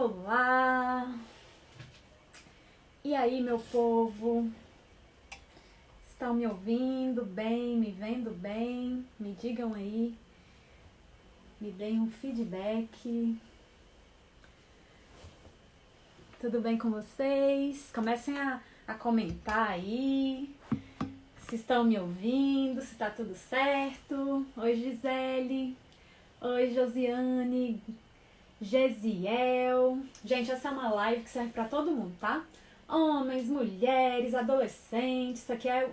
Olá! E aí, meu povo? Estão me ouvindo bem, me vendo bem? Me digam aí, me deem um feedback. Tudo bem com vocês? Comecem a comentar aí, se estão me ouvindo, se tá tudo certo. Oi, Gisele. Oi, Josiane. Gesiel. Gente, essa é uma live que serve pra todo mundo, tá? Homens, mulheres, adolescentes. Isso aqui é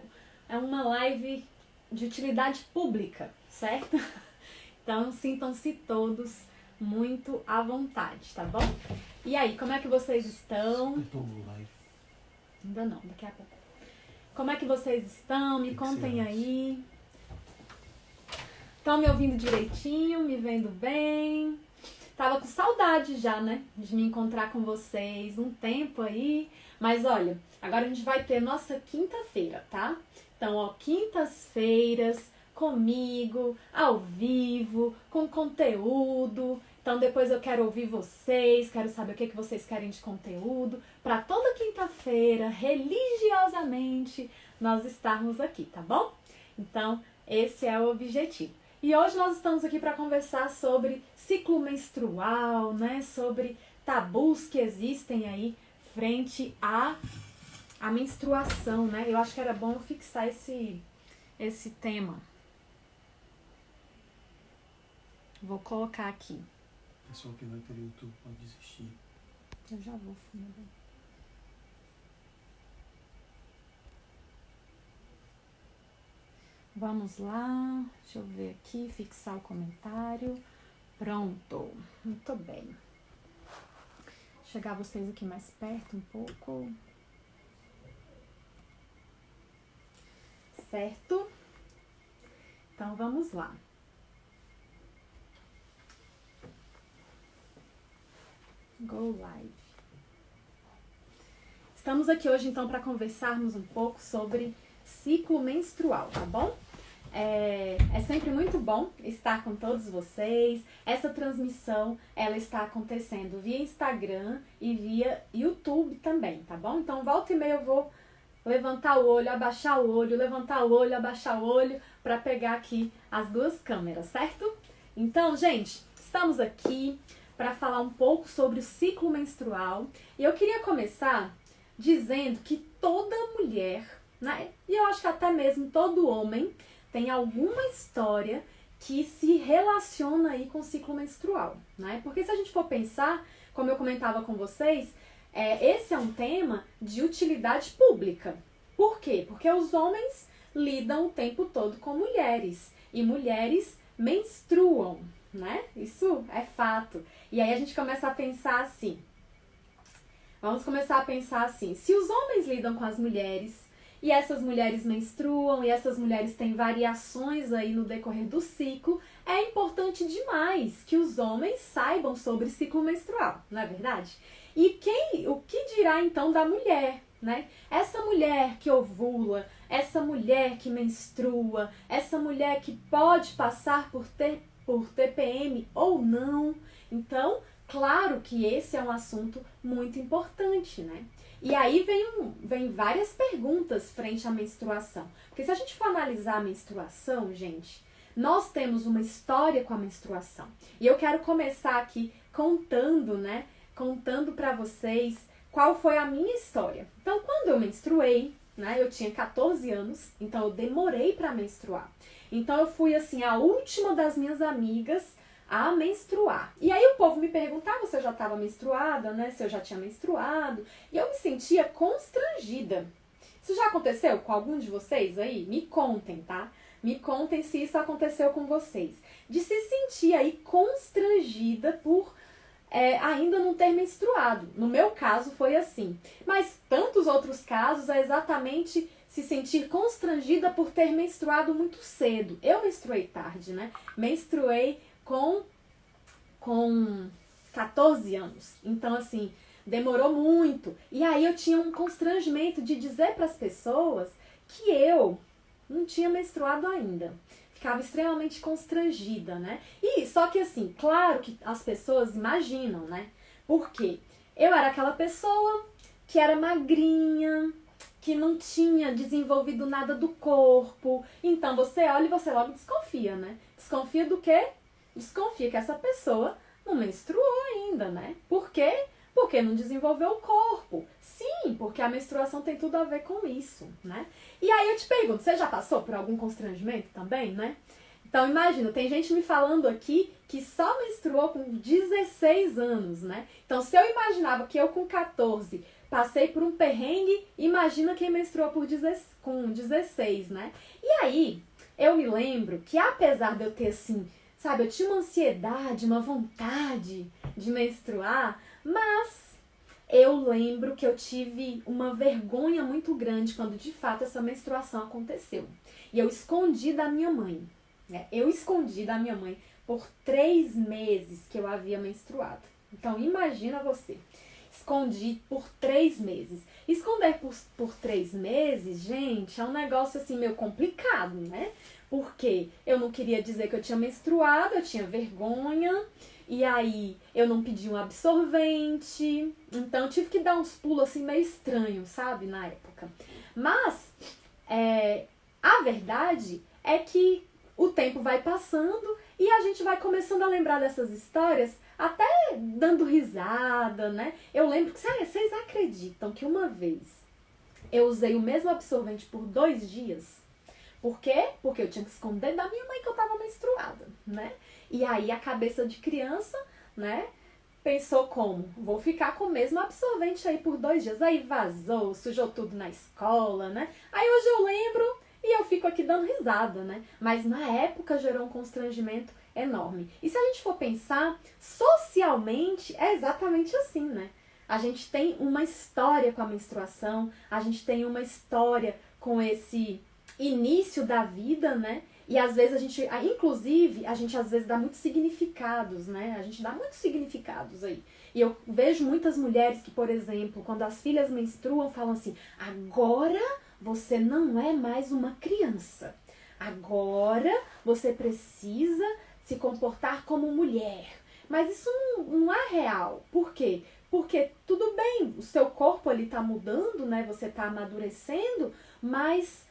uma live de utilidade pública, certo? Então, sintam-se todos muito à vontade, tá bom? E aí, como é que vocês estão? Ainda não, daqui a pouco. Como é que vocês estão? Me contem aí. Estão me ouvindo direitinho? Me vendo bem? Tava com saudade já, né? De me encontrar com vocês um tempo aí. Mas olha, agora a gente vai ter nossa quinta-feira, tá? Então, ó, quintas-feiras comigo, ao vivo, com conteúdo. Então, depois eu quero ouvir vocês, quero saber o que vocês querem de conteúdo. Pra toda quinta-feira, religiosamente, nós estarmos aqui, tá bom? Então, esse é o objetivo. E hoje nós estamos aqui para conversar sobre ciclo menstrual, né? Sobre tabus que existem aí frente à menstruação, né? Eu acho que era bom eu fixar esse tema. Vou colocar aqui. O pessoal que vai pelo YouTube pode desistir. Eu já vou, filho. Vamos lá, deixa eu ver aqui, fixar o comentário. Pronto, muito bem. Vou chegar vocês aqui mais perto um pouco. Certo? Então vamos lá. Go live. Estamos aqui hoje então para conversarmos um pouco sobre ciclo menstrual, tá bom? É sempre muito bom estar com todos vocês. Essa transmissão, ela está acontecendo via Instagram e via YouTube também, tá bom? Então, volta e meia eu vou levantar o olho, abaixar o olho, levantar o olho, abaixar o olho, para pegar aqui as duas câmeras, certo? Então, gente, estamos aqui para falar um pouco sobre o ciclo menstrual. E eu queria começar dizendo que toda mulher, né? E eu acho que até mesmo todo homem tem alguma história que se relaciona aí com o ciclo menstrual, né? Porque se a gente for pensar, como eu comentava com vocês, esse é um tema de utilidade pública. Por quê? Porque os homens lidam o tempo todo com mulheres e mulheres menstruam, né? Isso é fato. E aí a gente começa a pensar assim. Vamos começar a pensar assim, se os homens lidam com as mulheres e essas mulheres menstruam e essas mulheres têm variações aí no decorrer do ciclo, é importante demais que os homens saibam sobre ciclo menstrual, não é verdade? E o que dirá então da mulher, né? Essa mulher que ovula, essa mulher que menstrua, essa mulher que pode passar por TPM ou não. Então, claro que esse é um assunto muito importante, né? E aí vem várias perguntas frente à menstruação. Porque se a gente for analisar a menstruação, gente, nós temos uma história com a menstruação. E eu quero começar aqui contando, né? Contando pra vocês qual foi a minha história. Então, quando eu menstruei, né? Eu tinha 14 anos, então eu demorei pra menstruar. Então eu fui, assim, a última das minhas amigas a menstruar. E aí o povo me perguntava se eu já estava menstruada, né? Se eu já tinha menstruado. E eu me sentia constrangida. Isso já aconteceu com algum de vocês aí? Me contem, tá? Me contem se isso aconteceu com vocês. De se sentir aí constrangida por ainda não ter menstruado. No meu caso foi assim. Mas tantos outros casos é exatamente se sentir constrangida por ter menstruado muito cedo. Eu menstruei tarde, né? Menstruei com 14 anos. Então, assim, demorou muito. E aí eu tinha um constrangimento de dizer para as pessoas que eu não tinha menstruado ainda. Ficava extremamente constrangida, né? E só que assim, claro que as pessoas imaginam, né? Por quê? Eu era aquela pessoa que era magrinha, que não tinha desenvolvido nada do corpo. Então você olha e você logo desconfia, né? Desconfia do quê? Desconfia que essa pessoa não menstruou ainda, né? Por quê? Porque não desenvolveu o corpo. Sim, porque a menstruação tem tudo a ver com isso, né? E aí eu te pergunto, você já passou por algum constrangimento também, né? Então imagina, tem gente me falando aqui que só menstruou com 16 anos, né? Então se eu imaginava que eu com 14 passei por um perrengue, imagina quem menstruou com 16, né? E aí, eu me lembro que apesar de eu ter assim, sabe, eu tinha uma ansiedade, uma vontade de menstruar, mas eu lembro que eu tive uma vergonha muito grande quando de fato essa menstruação aconteceu. E eu escondi da minha mãe, né? Eu escondi da minha mãe por 3 meses que eu havia menstruado. Então imagina você. Escondi por 3 meses. Esconder por 3 meses, gente, é um negócio assim meio complicado, né? Porque eu não queria dizer que eu tinha menstruado, eu tinha vergonha. E aí eu não pedi um absorvente. Então eu tive que dar uns pulos assim meio estranhos, sabe? Na época. Mas a verdade é que o tempo vai passando e a gente vai começando a lembrar dessas histórias até dando risada, né? Eu lembro que, vocês acreditam que uma vez eu usei o mesmo absorvente por 2 dias? Por quê? Porque eu tinha que esconder da minha mãe que eu tava menstruada, né? E aí a cabeça de criança, né, pensou como? Vou ficar com o mesmo absorvente aí por 2 dias. Aí vazou, sujou tudo na escola, né? Aí hoje eu lembro e eu fico aqui dando risada, né? Mas na época gerou um constrangimento enorme. E se a gente for pensar, socialmente é exatamente assim, né? A gente tem uma história com a menstruação, a gente tem uma história com esse início da vida, né? E às vezes inclusive, a gente às vezes dá muitos significados, né? A gente dá muitos significados aí. E eu vejo muitas mulheres que, por exemplo, quando as filhas menstruam, falam assim, agora você não é mais uma criança. Agora você precisa se comportar como mulher. Mas isso não é real. Por quê? Porque tudo bem, o seu corpo ali tá mudando, né? Você tá amadurecendo, mas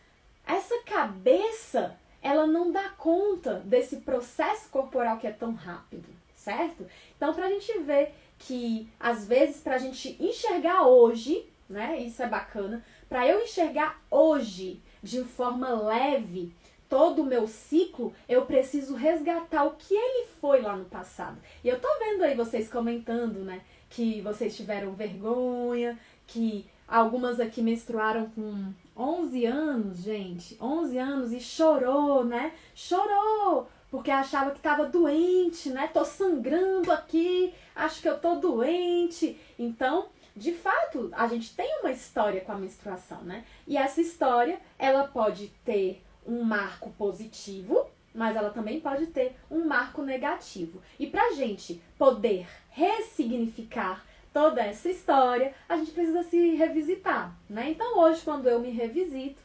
essa cabeça, ela não dá conta desse processo corporal que é tão rápido, certo? Então, pra gente ver que, às vezes, pra gente enxergar hoje, né? Isso é bacana. Pra eu enxergar hoje, de forma leve, todo o meu ciclo, eu preciso resgatar o que ele foi lá no passado. E eu tô vendo aí vocês comentando, né? Que vocês tiveram vergonha, que algumas aqui menstruaram com 11 anos, gente. 11 anos e chorou, né? Chorou, porque achava que estava doente, né? Tô sangrando aqui, acho que eu tô doente. Então, de fato, a gente tem uma história com a menstruação, né? E essa história, ela pode ter um marco positivo, mas ela também pode ter um marco negativo. E pra gente poder ressignificar toda essa história, a gente precisa se revisitar, né? Então hoje, quando eu me revisito,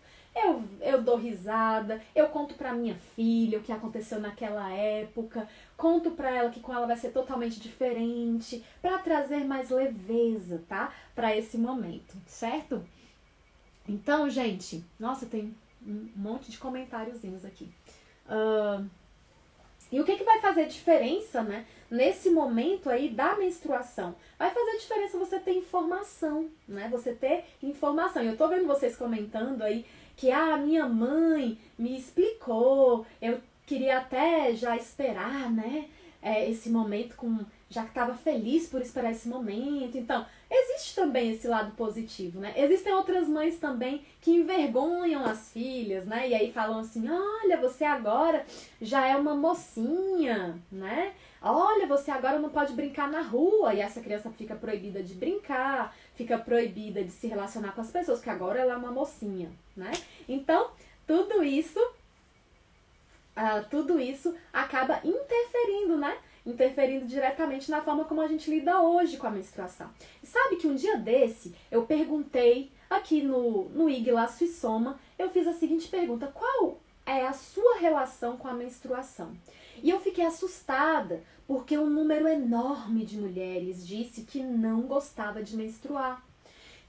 eu dou risada, eu conto pra minha filha o que aconteceu naquela época, conto pra ela que com ela vai ser totalmente diferente, pra trazer mais leveza, tá? Pra esse momento, certo? Então, gente, nossa, tem um monte de comentáriozinhos aqui. E o que vai fazer diferença, né, nesse momento aí da menstruação? Vai fazer diferença você ter informação, né? Você ter informação. E eu tô vendo vocês comentando aí que a minha mãe me explicou, eu queria até já esperar, né, esse momento, já que estava feliz por esperar esse momento. Então, existe também esse lado positivo, né? Existem outras mães também que envergonham as filhas, né? E aí falam assim, olha, você agora já é uma mocinha, né? Olha, você agora não pode brincar na rua. E essa criança fica proibida de brincar, fica proibida de se relacionar com as pessoas, porque agora ela é uma mocinha, né? Então, tudo isso acaba interferindo, né? Interferindo diretamente na forma como a gente lida hoje com a menstruação. E sabe que um dia desse, eu perguntei aqui no IG Laço e Soma, eu fiz a seguinte pergunta, qual é a sua relação com a menstruação? E eu fiquei assustada, porque um número enorme de mulheres disse que não gostava de menstruar,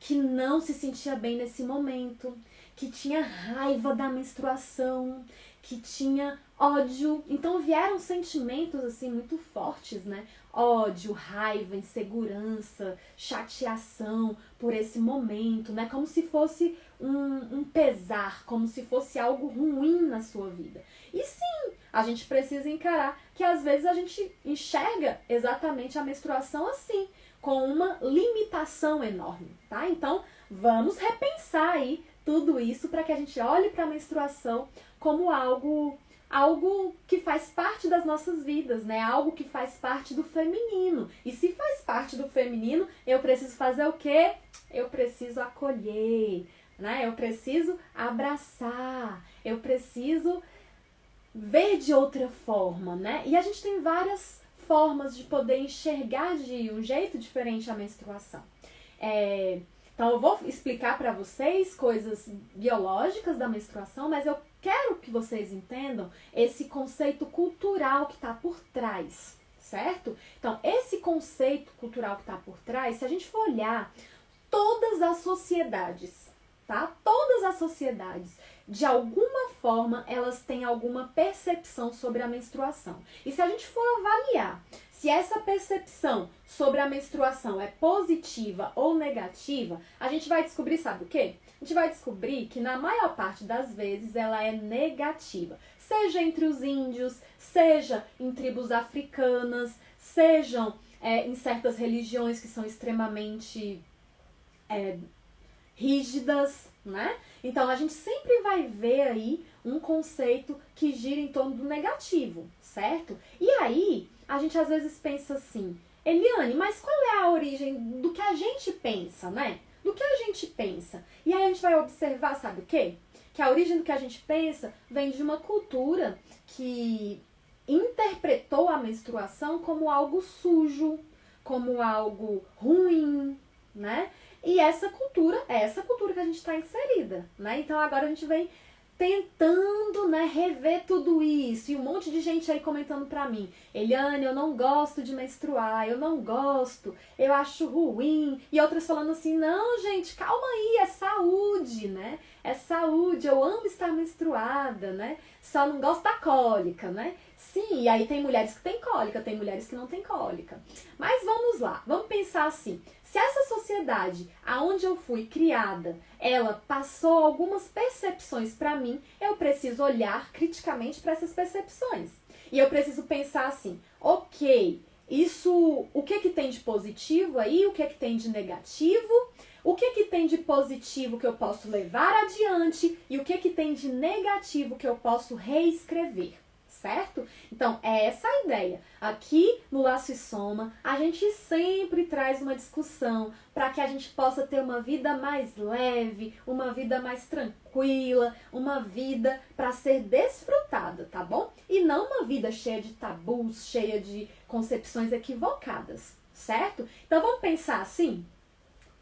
que não se sentia bem nesse momento, que tinha raiva da menstruação, que tinha ódio. Então vieram sentimentos assim muito fortes, né? Ódio, raiva, insegurança, chateação por esse momento, né? Como se fosse um pesar, como se fosse algo ruim na sua vida. E sim, a gente precisa encarar que às vezes a gente enxerga exatamente a menstruação assim, com uma limitação enorme, tá? Então, vamos repensar aí tudo isso para que a gente olhe para a menstruação como algo que faz parte das nossas vidas, né? Algo que faz parte do feminino. E se faz parte do feminino, eu preciso fazer o quê? Eu preciso acolher, né? Eu preciso abraçar, eu preciso ver de outra forma, né? E a gente tem várias formas de poder enxergar de um jeito diferente a menstruação. Então eu vou explicar para vocês coisas biológicas da menstruação, mas eu quero que vocês entendam esse conceito cultural que está por trás, certo? Então, esse conceito cultural que está por trás, se a gente for olhar todas as sociedades, tá? Todas as sociedades, de alguma forma, elas têm alguma percepção sobre a menstruação. E se a gente for avaliar se essa percepção sobre a menstruação é positiva ou negativa, a gente vai descobrir, sabe o quê? A gente vai descobrir que na maior parte das vezes ela é negativa. Seja entre os índios, seja em tribos africanas, sejam em certas religiões que são extremamente rígidas, né? Então a gente sempre vai ver aí um conceito que gira em torno do negativo, certo? E aí a gente às vezes pensa assim, Eliane, mas qual é a origem do que a gente pensa, né? Do que a gente pensa. E aí a gente vai observar, sabe o quê? Que a origem do que a gente pensa vem de uma cultura que interpretou a menstruação como algo sujo, como algo ruim, né? E essa cultura é essa cultura que a gente está inserida, né? Então agora a gente vem tentando, né, rever tudo isso. E um monte de gente aí comentando pra mim, Eliane, eu não gosto de menstruar, eu não gosto, eu acho ruim. E outras falando assim, não, gente, calma aí, é saúde, né? É saúde, eu amo estar menstruada, né? Só não gosto da cólica, né? Sim, e aí tem mulheres que têm cólica, tem mulheres que não têm cólica. Mas vamos lá, vamos pensar assim. Se essa sociedade aonde eu fui criada, ela passou algumas percepções para mim, eu preciso olhar criticamente para essas percepções. E eu preciso pensar assim, ok, o que tem de positivo aí, o que tem de negativo, o que tem de positivo que eu posso levar adiante e o que tem de negativo que eu posso reescrever. Certo? Então, é essa a ideia. Aqui no Laço e Soma, a gente sempre traz uma discussão para que a gente possa ter uma vida mais leve, uma vida mais tranquila, uma vida para ser desfrutada, tá bom? E não uma vida cheia de tabus, cheia de concepções equivocadas, certo? Então, vamos pensar assim?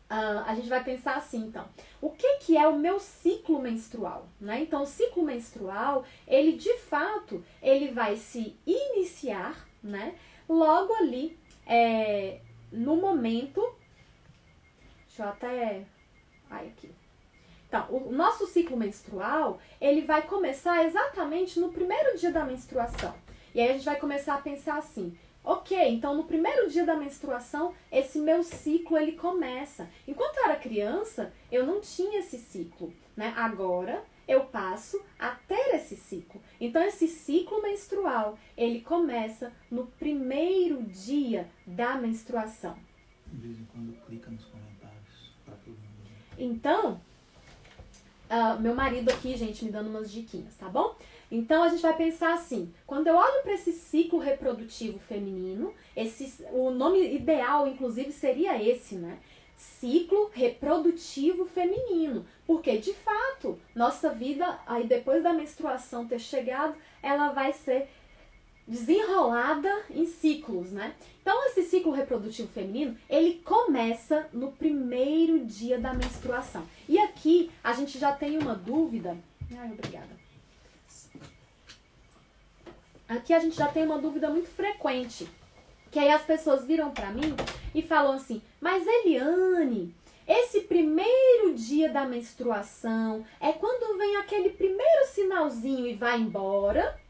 A gente vai pensar assim, então, o que é o meu ciclo menstrual, né? Então, o ciclo menstrual, ele de fato, ele vai se iniciar, né? Logo ali, no momento, deixa eu até, aqui. Então, o nosso ciclo menstrual, ele vai começar exatamente no primeiro dia da menstruação. E aí a gente vai começar a pensar assim, ok, então no primeiro dia da menstruação, esse meu ciclo ele começa. Enquanto eu era criança, eu não tinha esse ciclo, né? Agora eu passo a ter esse ciclo. Então esse ciclo menstrual, ele começa no primeiro dia da menstruação. De vez em quando clica nos comentários para todo mundo. Então, meu marido aqui, gente, me dando umas diquinhas, tá bom? Então a gente vai pensar assim, quando eu olho para esse ciclo reprodutivo feminino, o nome ideal, inclusive, seria esse, né? Ciclo reprodutivo feminino. Porque, de fato, nossa vida, aí depois da menstruação ter chegado, ela vai ser desenrolada em ciclos, né? Então, esse ciclo reprodutivo feminino, ele começa no primeiro dia da menstruação. E aqui, a gente já tem uma dúvida. Ai, obrigada. aqui a gente já tem uma dúvida muito frequente, que aí as pessoas viram pra mim e falam assim, mas Eliane, esse primeiro dia da menstruação é quando vem aquele primeiro sinalzinho e vai embora?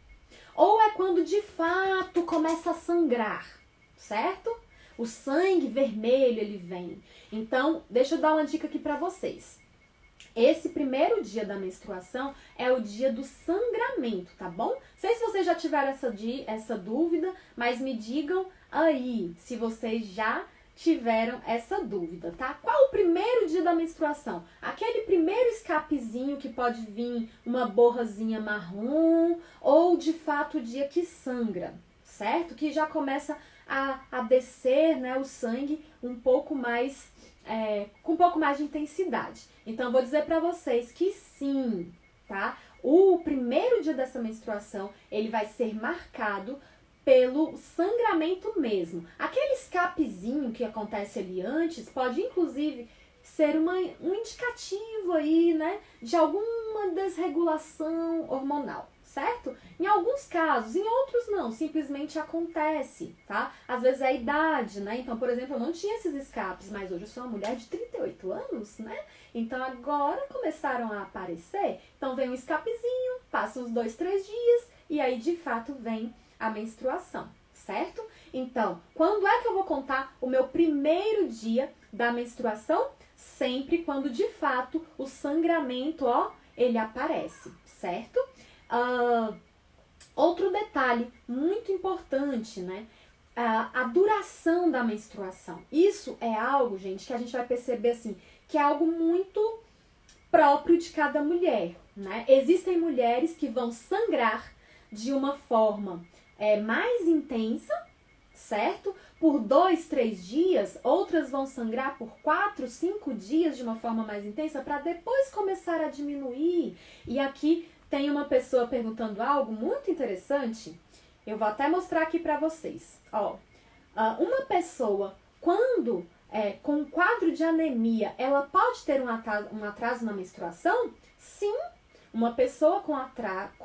Ou é quando de fato começa a sangrar, certo? O sangue vermelho ele vem. Então, deixa eu dar uma dica aqui pra vocês. Esse primeiro dia da menstruação é o dia do sangramento, tá bom? Não sei se vocês já tiveram essa dúvida, mas me digam aí se vocês já tiveram essa dúvida, tá? Qual o primeiro dia da menstruação? Aquele primeiro escapezinho que pode vir uma borrazinha marrom ou de fato o dia que sangra, certo? Que já começa a descer, né, o sangue um pouco mais, com um pouco mais de intensidade. Então, eu vou dizer pra vocês que sim, tá? O primeiro dia dessa menstruação, ele vai ser marcado pelo sangramento mesmo. Aquele escapezinho que acontece ali antes pode, inclusive, ser um indicativo aí, né, de alguma desregulação hormonal, certo? Em alguns casos, em outros não, simplesmente acontece, tá? Às vezes é a idade, né? Então, por exemplo, eu não tinha esses escapes, mas hoje eu sou uma mulher de 38 anos, né? Então agora começaram a aparecer, então vem um escapezinho, passa uns 2, 3 dias e aí de fato vem a menstruação, certo? Então, quando é que eu vou contar o meu primeiro dia da menstruação? Sempre quando de fato o sangramento, ó, ele aparece, certo? Outro detalhe muito importante, né? A duração da menstruação. Isso é algo, gente, que a gente vai perceber assim, que é algo muito próprio de cada mulher, né? Existem mulheres que vão sangrar de uma forma mais intensa, certo? Por 2, 3 dias, outras vão sangrar por 4, 5 dias de uma forma mais intensa para depois começar a diminuir. E aqui tem uma pessoa perguntando algo muito interessante. Eu vou até mostrar aqui para vocês. Ó, uma pessoa, quando com um quadro de anemia, ela pode ter um atraso na menstruação? Sim. Uma pessoa com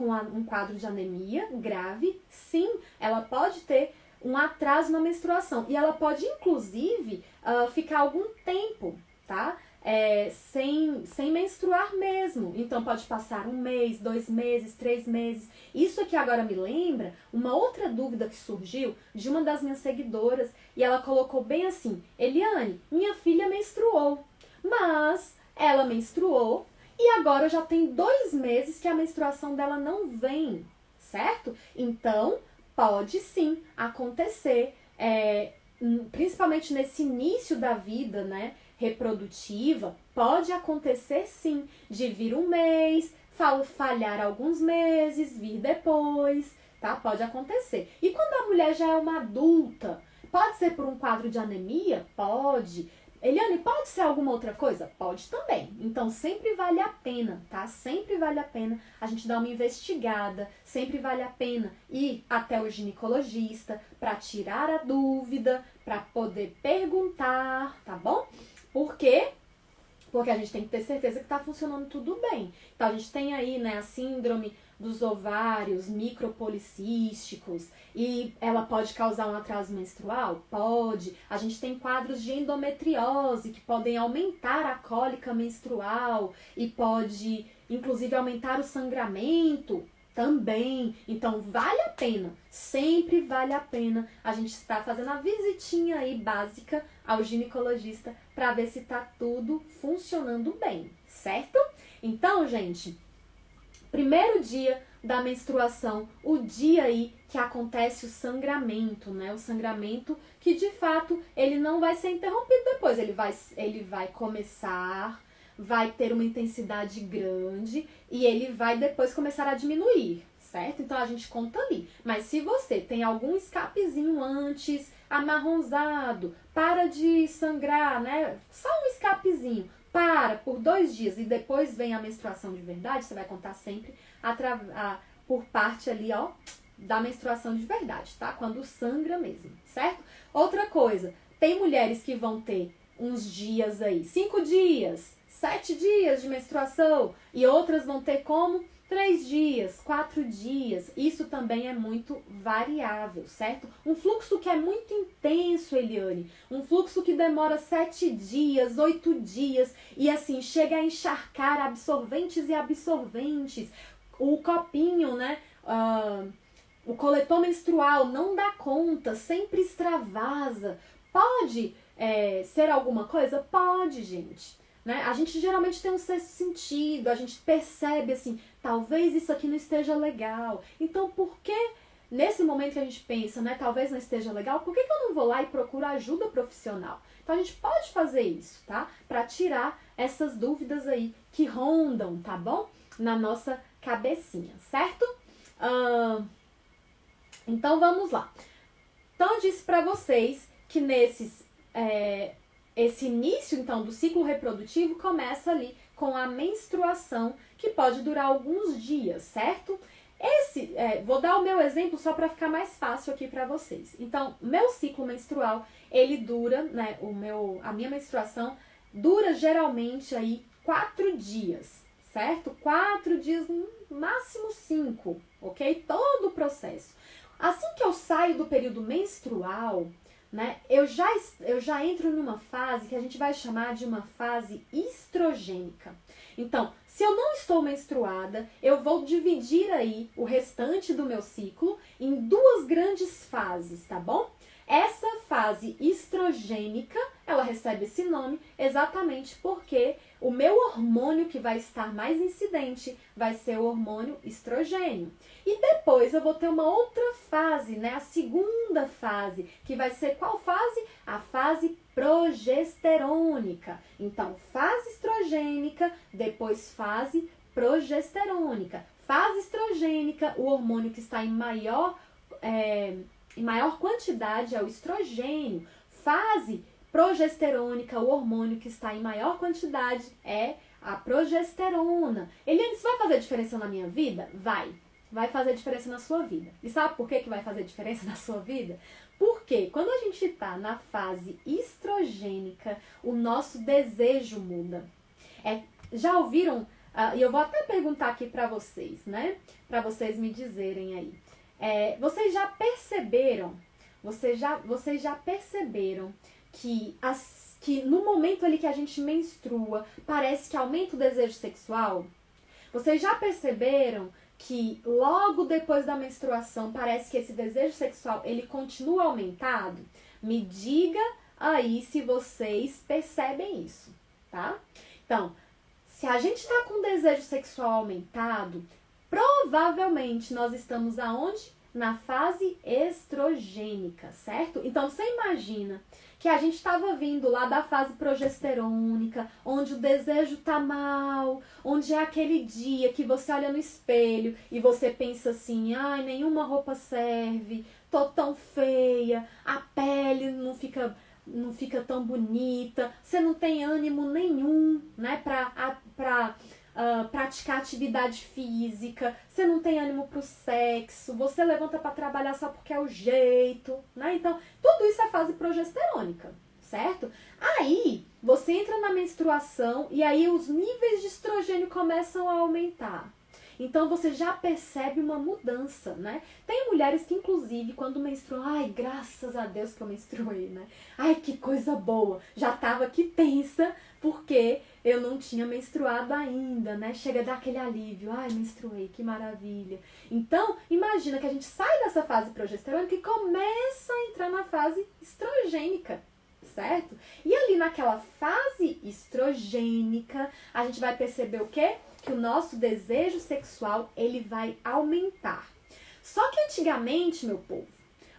um quadro de anemia grave, sim, ela pode ter um atraso na menstruação. E ela pode, inclusive, ficar algum tempo, tá? Sem menstruar mesmo. Então, pode passar 1 mês, 2 meses, 3 meses. Isso aqui agora me lembra uma outra dúvida que surgiu de uma das minhas seguidoras. E ela colocou bem assim, Eliane, minha filha menstruou, mas ela menstruou e agora já tem 2 meses que a menstruação dela não vem, certo? Então, pode sim acontecer, principalmente nesse início da vida, né, reprodutiva, pode acontecer sim, de vir 1 mês, falhar alguns meses, vir depois, tá? Pode acontecer. E quando a mulher já é uma adulta, pode ser por um quadro de anemia? Pode. Eliane, pode ser alguma outra coisa? Pode também. Então, sempre vale a pena, tá? Sempre vale a pena a gente dar uma investigada, sempre vale a pena ir até o ginecologista para tirar a dúvida, para poder perguntar, tá bom? Por quê? Porque a gente tem que ter certeza que está funcionando tudo bem. Então, a gente tem aí, né, a síndrome dos ovários micropolicísticos e ela pode causar um atraso menstrual? Pode. A gente tem quadros de endometriose que podem aumentar a cólica menstrual e pode, inclusive, aumentar o sangramento também. Então, vale a pena, sempre vale a pena a gente estar fazendo a visitinha aí básica ao ginecologista para ver se tá tudo funcionando bem, certo? Então, gente, primeiro dia da menstruação, o dia aí que acontece o sangramento, né? O sangramento que, de fato, ele não vai ser interrompido depois. Ele vai começar, vai ter uma intensidade grande e ele vai depois começar a diminuir, certo? Então, a gente conta ali. Mas se você tem algum escapezinho antes, amarronzado, para de sangrar, né? Só um escapezinho. Para por 2 dias e depois vem a menstruação de verdade, você vai contar sempre por parte ali, ó, da menstruação de verdade, tá? Quando sangra mesmo, certo? Outra coisa, tem mulheres que vão ter uns dias aí, 5 dias, 7 dias de menstruação e outras vão ter como 3 dias, 4 dias, isso também é muito variável, certo? Um fluxo que é muito intenso, Eliane, um fluxo que demora 7 dias, 8 dias, e assim, chega a encharcar absorventes e absorventes, o copinho, né, o coletor menstrual não dá conta, sempre extravasa. Pode ser alguma coisa? Pode, gente. Né? A gente geralmente tem um sexto sentido, a gente percebe assim, talvez isso aqui não esteja legal. Então, por que nesse momento que a gente pensa, né, talvez não esteja legal, por que eu não vou lá e procuro ajuda profissional? Então, a gente pode fazer isso, tá? Para tirar essas dúvidas aí que rondam, tá bom? Na nossa cabecinha, certo? Então, vamos lá. Então, eu disse para vocês que esse início, então, do ciclo reprodutivo começa ali com a menstruação, que pode durar alguns dias, certo? Vou dar o meu exemplo só para ficar mais fácil aqui para vocês. Então, meu ciclo menstrual, ele dura, né, a minha menstruação dura geralmente aí 4 dias, certo? 4 dias, no máximo 5, ok? Todo o processo. Assim que eu saio do período menstrual, né, eu já entro numa fase que a gente vai chamar de uma fase estrogênica. Então, se eu não estou menstruada, eu vou dividir aí o restante do meu ciclo em 2 grandes fases, tá bom? Essa fase estrogênica, ela recebe esse nome exatamente porque o meu hormônio que vai estar mais incidente vai ser o hormônio estrogênio. E depois eu vou ter uma outra fase, né? A segunda fase, que vai ser qual fase? A fase progesterônica. Então, fase estrogênica, depois fase progesterônica. Fase estrogênica, o hormônio que está em maior quantidade é o estrogênio. Fase progesterônica, o hormônio que está em maior quantidade é a progesterona. Eliane, isso vai fazer diferença na minha vida? Vai fazer diferença na sua vida. E sabe por que vai fazer diferença na sua vida? Porque quando a gente está na fase estrogênica, o nosso desejo muda. Já ouviram? E eu vou até perguntar aqui para vocês, né? Para vocês me dizerem aí. Vocês já perceberam? Vocês já perceberam que no momento ali que a gente menstrua, parece que aumenta o desejo sexual? Vocês já perceberam que logo depois da menstruação parece que esse desejo sexual ele continua aumentado? Me diga aí se vocês percebem isso, tá? Então, se a gente está com o desejo sexual aumentado, provavelmente nós estamos aonde? Na fase estrogênica, certo? Então, você imagina que a gente estava vindo lá da fase progesterônica, onde o desejo tá mal, onde é aquele dia que você olha no espelho e você pensa assim, ai, nenhuma roupa serve, tô tão feia, a pele não fica tão bonita, você não tem ânimo nenhum, né, pra praticar atividade física, você não tem ânimo pro sexo, você levanta para trabalhar só porque é o jeito, né? Então, tudo isso é fase progesterônica, certo? Aí, você entra na menstruação e aí os níveis de estrogênio começam a aumentar. Então, você já percebe uma mudança, né? Tem mulheres que, inclusive, quando menstruam, ai, graças a Deus que eu menstruei, né? Ai, que coisa boa! Já tava aqui tensa porque eu não tinha menstruado ainda, né? Chega a dar aquele alívio, ai, menstruei, que maravilha. Então, imagina que a gente sai dessa fase progesterônica e começa a entrar na fase estrogênica, certo? E ali naquela fase estrogênica, a gente vai perceber o quê? Que o nosso desejo sexual, ele vai aumentar. Só que antigamente, meu povo,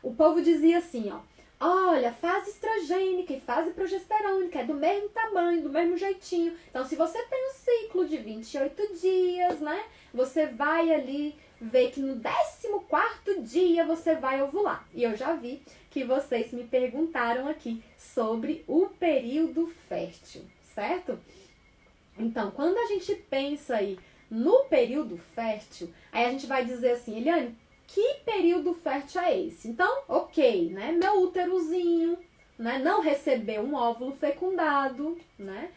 o povo dizia assim, ó, olha, fase estrogênica e fase progesterônica é do mesmo tamanho, do mesmo jeitinho. Então, se você tem um ciclo de 28 dias, né, você vai ali ver que no 14º dia você vai ovular. E eu já vi que vocês me perguntaram aqui sobre o período fértil, certo? Então, quando a gente pensa aí no período fértil, aí a gente vai dizer assim, Eliane, que período fértil é esse? Então, ok, né? Meu úterozinho, né? Não recebeu um óvulo fecundado, né?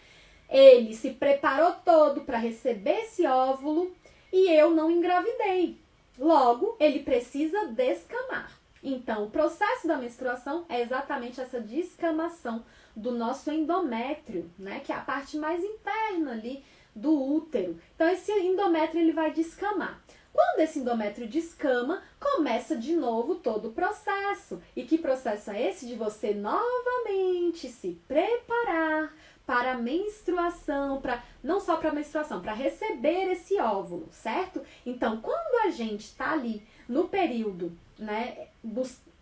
Ele se preparou todo para receber esse óvulo e eu não engravidei. Logo, ele precisa descamar. Então, o processo da menstruação é exatamente essa descamação do nosso endométrio, né? Que é a parte mais interna ali do útero. Então, esse endométrio ele vai descamar. Quando esse endométrio descama, começa de novo todo o processo. E que processo é esse? De você novamente se preparar para a menstruação, não só para a menstruação, para receber esse óvulo, certo? Então, quando a gente está ali no período, né,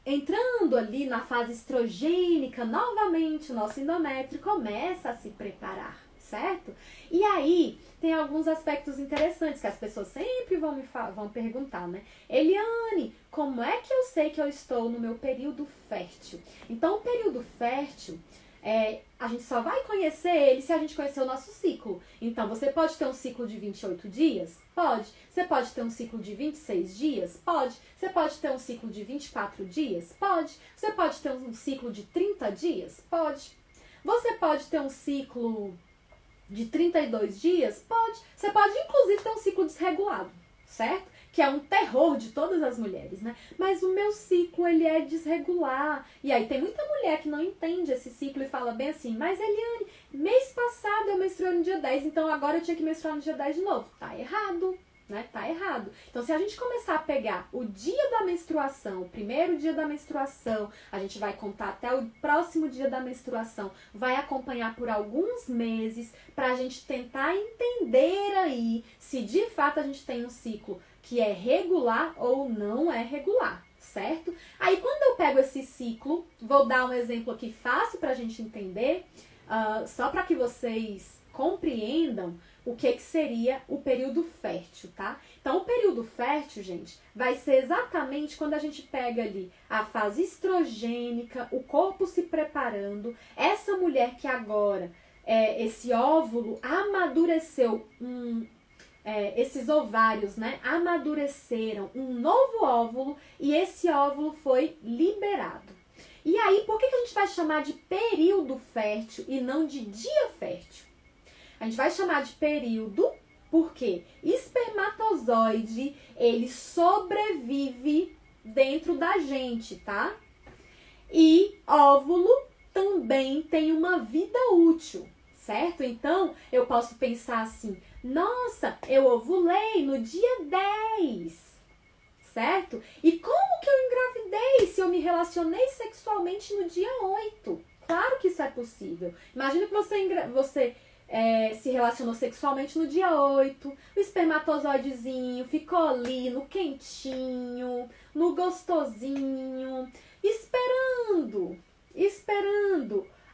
entrando ali na fase estrogênica, novamente o nosso endométrio começa a se preparar, certo? E aí, tem alguns aspectos interessantes que as pessoas sempre vão perguntar, né? Eliane, como é que eu sei que eu estou no meu período fértil? Então, o período fértil, a gente só vai conhecer ele se a gente conhecer o nosso ciclo. Então, você pode ter um ciclo de 28 dias? Pode. Você pode ter um ciclo de 26 dias? Pode. Você pode ter um ciclo de 24 dias? Pode. Você pode ter um ciclo de 30 dias? Pode. Você pode ter um ciclo de 32 dias? Pode. Você pode, inclusive, ter um ciclo desregulado, certo? Que é um terror de todas as mulheres, né? Mas o meu ciclo, ele é desregular. E aí tem muita mulher que não entende esse ciclo e fala bem assim, mas Eliane, mês passado eu menstruei no dia 10, então agora eu tinha que menstruar no dia 10 de novo. Tá errado, né? Tá errado. Então, se a gente começar a pegar o dia da menstruação, o primeiro dia da menstruação, a gente vai contar até o próximo dia da menstruação, vai acompanhar por alguns meses pra gente tentar entender aí se de fato a gente tem um ciclo que é regular ou não é regular, certo? Aí, quando eu pego esse ciclo, vou dar um exemplo aqui fácil pra gente entender, só para que vocês compreendam o que seria o período fértil, tá? Então, o período fértil, gente, vai ser exatamente quando a gente pega ali a fase estrogênica, o corpo se preparando, essa mulher que agora, esse óvulo amadureceu, esses ovários, né, amadureceram um novo óvulo e esse óvulo foi liberado. E aí, por que a gente vai chamar de período fértil e não de dia fértil? A gente vai chamar de período porque espermatozoide, ele sobrevive dentro da gente, tá? E óvulo também tem uma vida útil, certo? Então, eu posso pensar assim, nossa, eu ovulei no dia 10, certo? E como que eu engravidei se eu me relacionei sexualmente no dia 8? Claro que isso é possível. Imagina que você se relacionou sexualmente no dia 8, o espermatozoidezinho ficou ali no quentinho, no gostosinho, esperando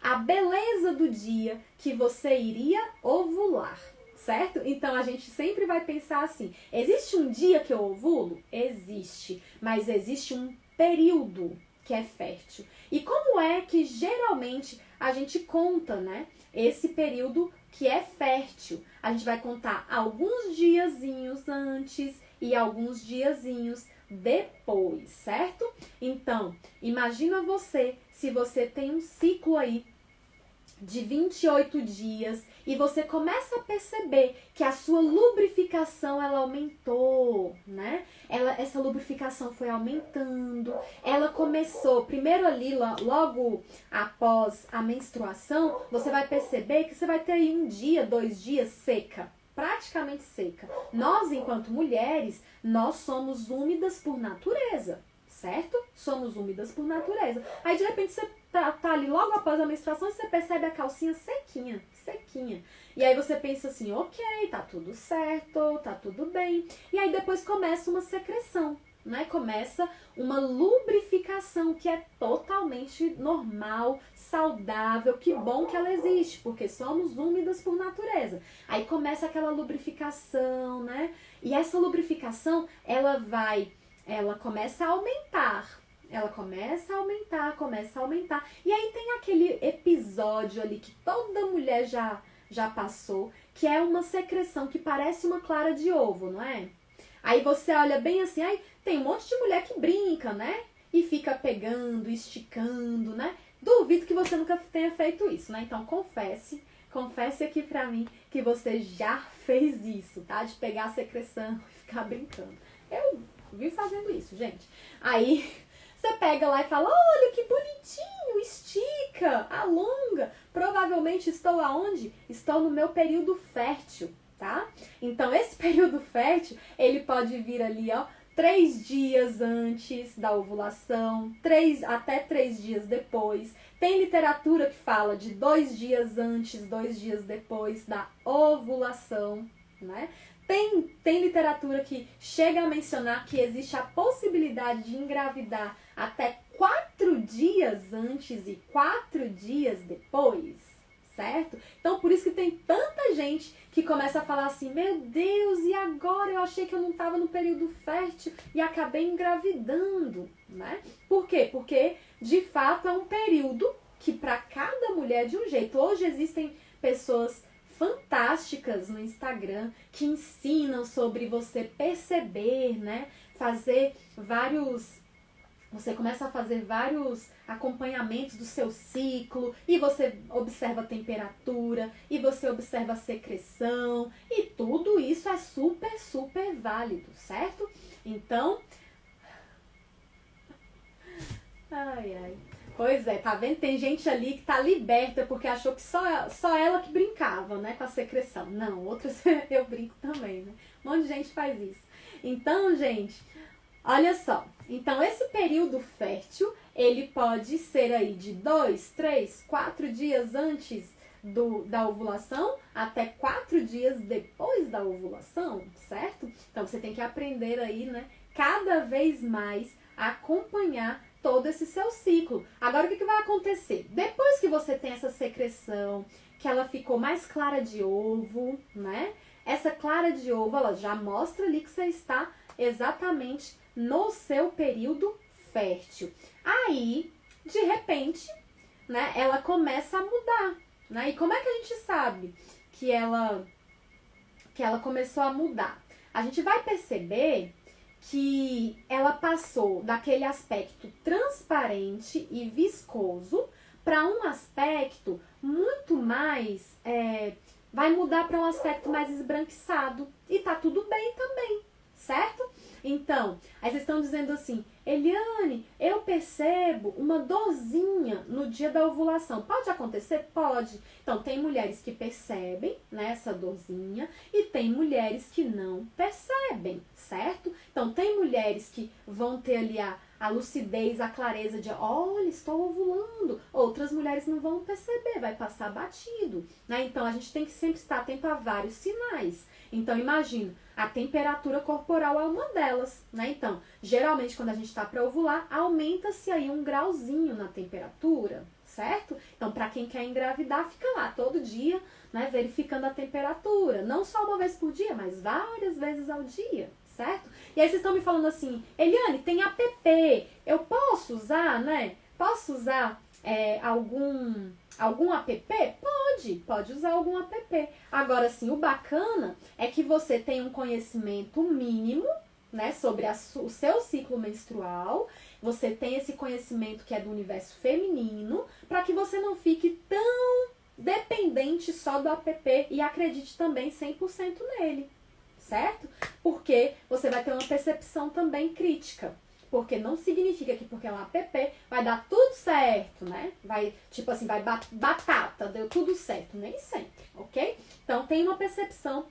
a beleza do dia que você iria ovular, certo? Então, a gente sempre vai pensar assim, existe um dia que eu ovulo? Existe, mas existe um período que é fértil. E como é que geralmente a gente conta, né, esse período que é fértil? A gente vai contar alguns diazinhos antes e alguns diazinhos depois, certo? Então, imagina você, se você tem um ciclo aí de 28 dias e você começa a perceber que a sua lubrificação ela aumentou, né? Essa lubrificação foi aumentando, ela começou, primeiro ali, logo após a menstruação, você vai perceber que você vai ter aí 1 dia, 2 dias seca, praticamente seca. Nós, enquanto mulheres, nós somos úmidas por natureza, certo? Somos úmidas por natureza. Aí, de repente, você tá ali logo após a menstruação e você percebe a calcinha sequinha. E aí você pensa assim, ok, tá tudo certo, tá tudo bem. E aí depois começa uma secreção, né? Começa uma lubrificação que é totalmente normal, saudável, que bom que ela existe, porque somos úmidas por natureza. Aí começa aquela lubrificação, né? E essa lubrificação, ela começa a aumentar. Ela começa a aumentar. E aí tem aquele episódio ali que toda mulher já passou, que é uma secreção que parece uma clara de ovo, não é? Aí você olha bem assim, aí tem um monte de mulher que brinca, né? E fica pegando, esticando, né? Duvido que você nunca tenha feito isso, né? Então confesse, confesse aqui pra mim que você já fez isso, tá? De pegar a secreção e ficar brincando. Eu vi fazendo isso, gente. Aí você pega lá e fala, olha que bonitinho, estica, alonga. Provavelmente estou aonde? Estou no meu período fértil, tá? Então esse período fértil, ele pode vir ali, ó, 3 dias antes da ovulação, até 3 dias depois. Tem literatura que fala de 2 dias antes, 2 dias depois da ovulação, né? Tem literatura que chega a mencionar que existe a possibilidade de engravidar até 4 dias antes e 4 dias depois, certo? Então, por isso que tem tanta gente que começa a falar assim, meu Deus, e agora? Eu achei que eu não estava no período fértil e acabei engravidando, né? Por quê? Porque, de fato, é um período que para cada mulher é de um jeito. Hoje existem pessoas fantásticas no Instagram que ensinam sobre você perceber, né? Você começa a fazer vários acompanhamentos do seu ciclo e você observa a temperatura e você observa a secreção e tudo isso é super, super válido, certo? Então, ai. Pois é, tá vendo? Tem gente ali que tá liberta porque achou que só ela que brincava, né, com a secreção. Não, outras eu brinco também, né? Um monte de gente faz isso. Então, gente, olha só. Então, esse período fértil, ele pode ser aí de 2, 3, 4 dias antes da ovulação até 4 dias depois da ovulação, certo? Então, você tem que aprender aí, né, cada vez mais a acompanhar todo esse seu ciclo. Agora, o que vai acontecer? Depois que você tem essa secreção, que ela ficou mais clara de ovo, né? Essa clara de ovo, ela já mostra ali que você está exatamente no seu período fértil. Aí, de repente, né, ela começa a mudar, né? E como é que a gente sabe que ela começou a mudar? A gente vai perceber que ela passou daquele aspecto transparente e viscoso para um aspecto muito mais, vai mudar para um aspecto mais esbranquiçado. E tá tudo bem também, certo? Então, aí vocês estão dizendo assim, Eliane, eu percebo uma dorzinha no dia da ovulação. Pode acontecer? Pode. Então, tem mulheres que percebem, né, essa dorzinha e tem mulheres que não percebem, certo? Então, tem mulheres que vão ter ali a lucidez, a clareza de, olha, estou ovulando. Outras mulheres não vão perceber, vai passar batido, né? Então, a gente tem que sempre estar atento a vários sinais. Então, imagina, a temperatura corporal é uma delas, né? Então, geralmente, quando a gente está para ovular, aumenta-se aí um grauzinho na temperatura, certo? Então, para quem quer engravidar, fica lá todo dia, né, verificando a temperatura. Não só uma vez por dia, mas várias vezes ao dia, certo? E aí vocês estão me falando assim, Eliane, tem app, eu posso usar, né? Posso usar algum app? Pode usar algum app. Agora, sim, o bacana é que você tem um conhecimento mínimo, né, sobre o seu ciclo menstrual. Você tem esse conhecimento que é do universo feminino, para que você não fique tão dependente só do app e acredite também 100% nele, certo? Porque você vai ter uma percepção também crítica. Porque não significa que porque é um app vai dar tudo certo, né? Vai, tipo assim, vai batata, deu tudo certo. Nem sempre, ok? Então, tem uma percepção.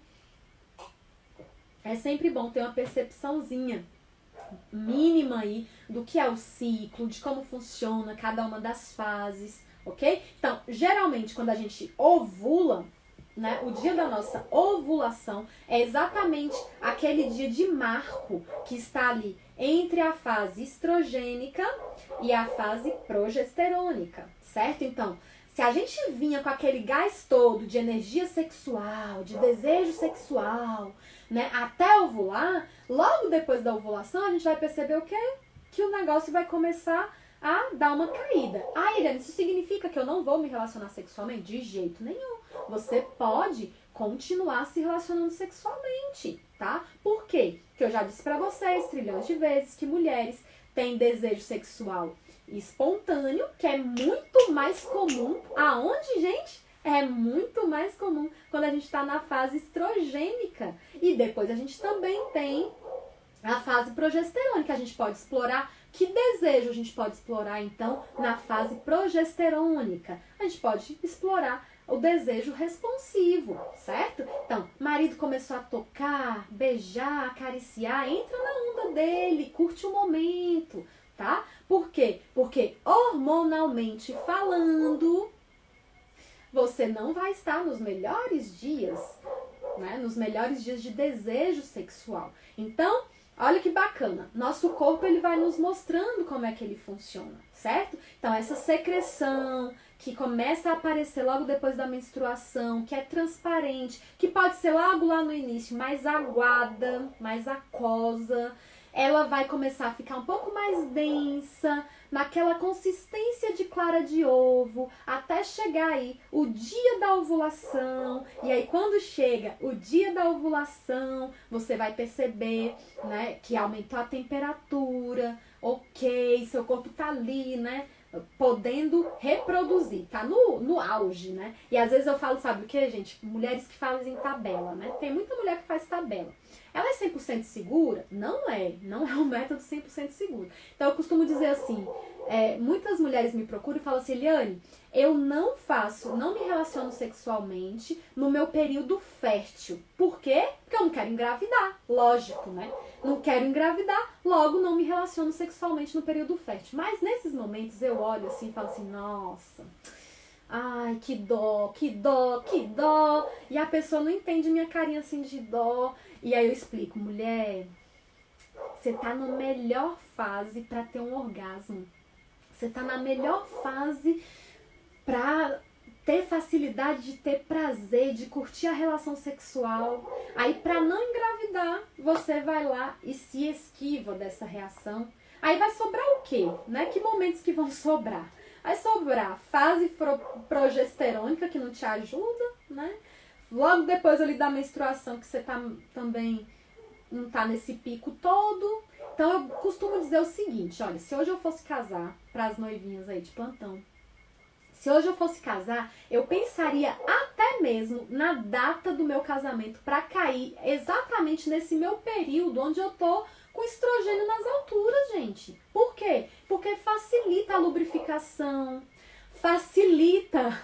É sempre bom ter uma percepçãozinha mínima aí do que é o ciclo, de como funciona cada uma das fases, ok? Então, geralmente, quando a gente ovula, né, o dia da nossa ovulação é exatamente aquele dia de marco que está ali entre a fase estrogênica e a fase progesterônica, certo? Então, se a gente vinha com aquele gás todo de energia sexual, de desejo sexual, né, até ovular, logo depois da ovulação a gente vai perceber o quê? Que o negócio vai começar a dar uma caída. Ah, Irene, isso significa que eu não vou me relacionar sexualmente? De jeito nenhum. Você pode continuar se relacionando sexualmente, tá? Por quê? Porque eu já disse pra vocês trilhões de vezes que mulheres têm desejo sexual espontâneo, que é muito mais comum. Aonde, gente? é muito mais comum quando a gente está na fase estrogênica. E depois a gente também tem a fase progesterônica. A gente pode explorar. Que desejo a gente pode explorar, então, na fase progesterônica? A gente pode explorar o desejo responsivo, certo? Então, marido começou a tocar, beijar, acariciar, entra na onda dele, curte o momento, tá? Por quê? Porque hormonalmente falando, você não vai estar nos melhores dias, né? Nos melhores dias de desejo sexual. Então, olha que bacana, nosso corpo ele vai nos mostrando como é que ele funciona, certo? Então essa secreção que começa a aparecer logo depois da menstruação, que é transparente, que pode ser logo lá no início, mais aguada, mais aquosa, ela vai começar a ficar um pouco mais densa, naquela consistência de clara de ovo, até chegar aí o dia da ovulação. E aí quando chega o dia da ovulação, você vai perceber, né, que aumentou a temperatura, ok, seu corpo tá ali, né, podendo reproduzir, tá no auge, né? E às vezes eu falo, sabe o que, gente? Mulheres que fazem tabela, né? Tem muita mulher que faz tabela. Ela é 100% segura? Não é um método 100% seguro. Então eu costumo dizer assim, muitas mulheres me procuram e falam assim, Eliane, eu não me relaciono sexualmente no meu período fértil. Por quê? Porque eu não quero engravidar, lógico, né? Não quero engravidar, logo não me relaciono sexualmente no período fértil. Mas nesses momentos eu olho assim e falo assim, nossa, ai, que dó, que dó, que dó. E a pessoa não entende minha carinha assim de dó. E aí eu explico, mulher, você tá na melhor fase pra ter um orgasmo. Você tá na melhor fase pra ter facilidade de ter prazer, de curtir a relação sexual. Aí pra não engravidar, você vai lá e se esquiva dessa reação. Aí vai sobrar o quê? Né? Que momentos que vão sobrar? Vai sobrar fase progesterônica, que não te ajuda, né? Logo depois ali da menstruação, que você também não tá nesse pico todo. Então eu costumo dizer o seguinte, olha, se hoje eu fosse casar, para as noivinhas aí de plantão, se hoje eu fosse casar, eu pensaria até mesmo na data do meu casamento para cair exatamente nesse meu período onde eu tô com estrogênio nas alturas, gente. Por quê? Porque facilita a lubrificação, facilita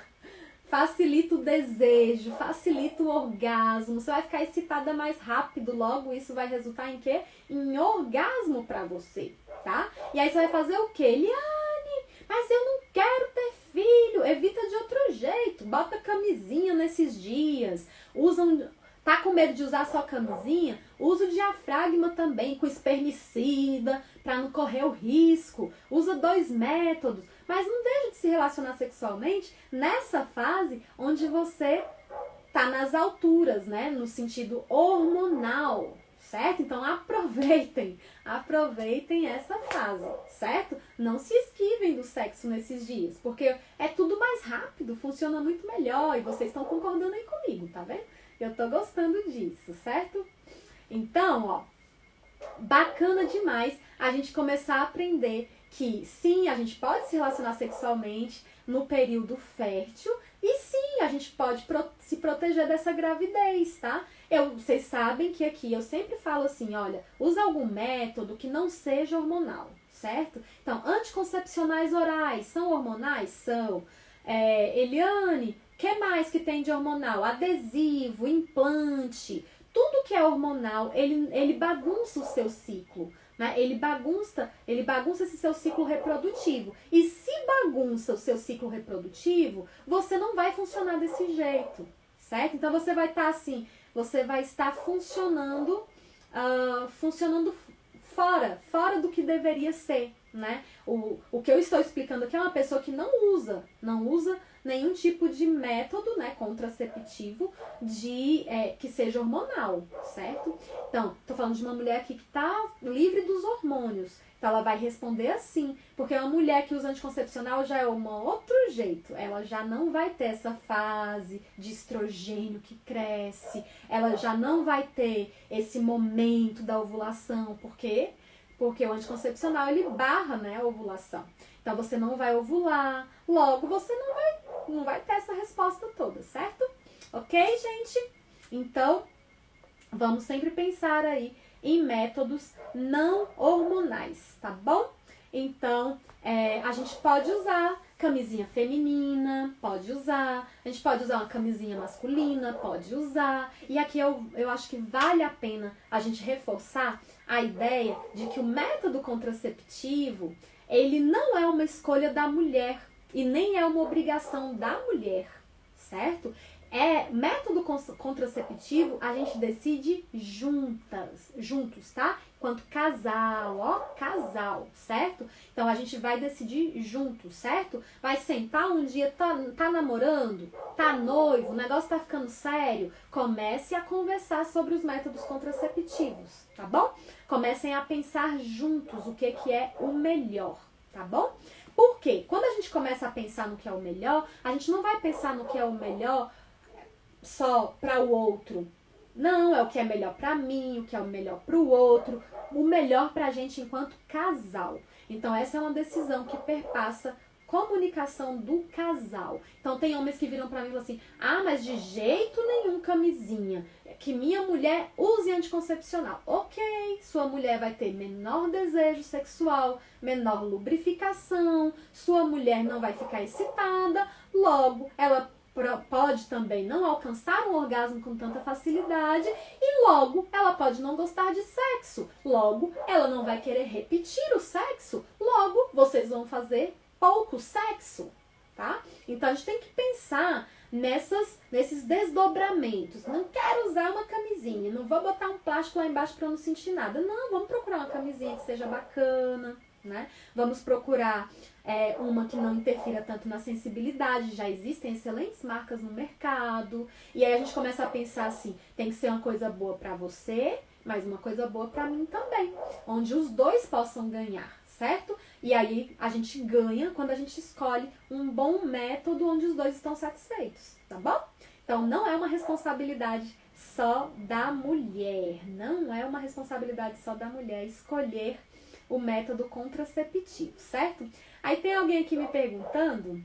o desejo, facilita o orgasmo, você vai ficar excitada mais rápido, logo isso vai resultar em quê? Em orgasmo pra você, tá? E aí você vai fazer o quê? Eliane, mas eu não quero ter filho, evita de outro jeito, bota camisinha nesses dias, tá com medo de usar só camisinha? Usa o diafragma também, com espermicida, pra não correr o risco, usa 2 métodos. Mas não deixa de se relacionar sexualmente nessa fase onde você tá nas alturas, né? No sentido hormonal, certo? Então aproveitem essa fase, certo? Não se esquivem do sexo nesses dias, porque é tudo mais rápido, funciona muito melhor e vocês estão concordando aí comigo, tá vendo? Eu tô gostando disso, certo? Então, ó, bacana demais a gente começar a aprender que sim, a gente pode se relacionar sexualmente no período fértil e sim, a gente pode se proteger dessa gravidez, tá? Vocês sabem que aqui eu sempre falo assim, olha, usa algum método que não seja hormonal, certo? Então, anticoncepcionais orais são hormonais? São. Eliane, o que mais que tem de hormonal? Adesivo, implante, tudo que é hormonal, ele bagunça o seu ciclo. Né? Ele bagunça esse seu ciclo reprodutivo. E se bagunça o seu ciclo reprodutivo, você não vai funcionar desse jeito, certo? Então você vai estar assim, você vai estar funcionando fora do que deveria ser, né? O que eu estou explicando aqui é uma pessoa que não usa nenhum tipo de método, né, contraceptivo que seja hormonal, certo? Então, tô falando de uma mulher aqui que tá livre dos hormônios. Então, ela vai responder assim, porque uma mulher que usa anticoncepcional já é um outro jeito. Ela já não vai ter essa fase de estrogênio que cresce, ela já não vai ter esse momento da ovulação. Por quê? Porque o anticoncepcional, ele barra, né, a ovulação. Então, você não vai ovular, logo você não vai não vai ter essa resposta toda, certo? Ok, gente? Então, vamos sempre pensar aí em métodos não hormonais, tá bom? Então, a gente pode usar camisinha feminina, pode usar. A gente pode usar uma camisinha masculina, pode usar. E aqui eu acho que vale a pena a gente reforçar a ideia de que o método contraceptivo, ele não é uma escolha da mulher e nem é uma obrigação da mulher, certo? Método contraceptivo a gente decide juntos, tá? Enquanto casal, ó, casal, certo? Então a gente vai decidir juntos, certo? Vai sentar um dia, tá namorando, tá noivo, o negócio tá ficando sério, comece a conversar sobre os métodos contraceptivos, tá bom? Comecem a pensar juntos o que é o melhor, tá bom? Por quê? Quando a gente começa a pensar no que é o melhor, a gente não vai pensar no que é o melhor só para o outro. Não, é o que é melhor para mim, o que é o melhor para o outro, o melhor para a gente enquanto casal. Então essa é uma decisão que perpassa comunicação do casal. Então tem homens que viram para mim e falam assim: ah, mas de jeito nenhum camisinha, que minha mulher use anticoncepcional. Ok, sua mulher vai ter menor desejo sexual, menor lubrificação, sua mulher não vai ficar excitada, logo ela pode também não alcançar um orgasmo com tanta facilidade e logo ela pode não gostar de sexo, logo ela não vai querer repetir o sexo, logo vocês vão fazer pouco sexo, tá? Então a gente tem que pensar nesses desdobramentos. Não quero usar uma camisinha, não vou botar um plástico lá embaixo para eu não sentir nada. Não, vamos procurar uma camisinha que seja bacana, né? Vamos procurar uma que não interfira tanto na sensibilidade. Já existem excelentes marcas no mercado. E aí a gente começa a pensar assim, tem que ser uma coisa boa para você, mas uma coisa boa para mim também, onde os dois possam ganhar, certo? E aí a gente ganha quando a gente escolhe um bom método onde os dois estão satisfeitos, tá bom? Então não é uma responsabilidade só da mulher, não é uma responsabilidade só da mulher escolher o método contraceptivo, certo? Aí tem alguém aqui me perguntando,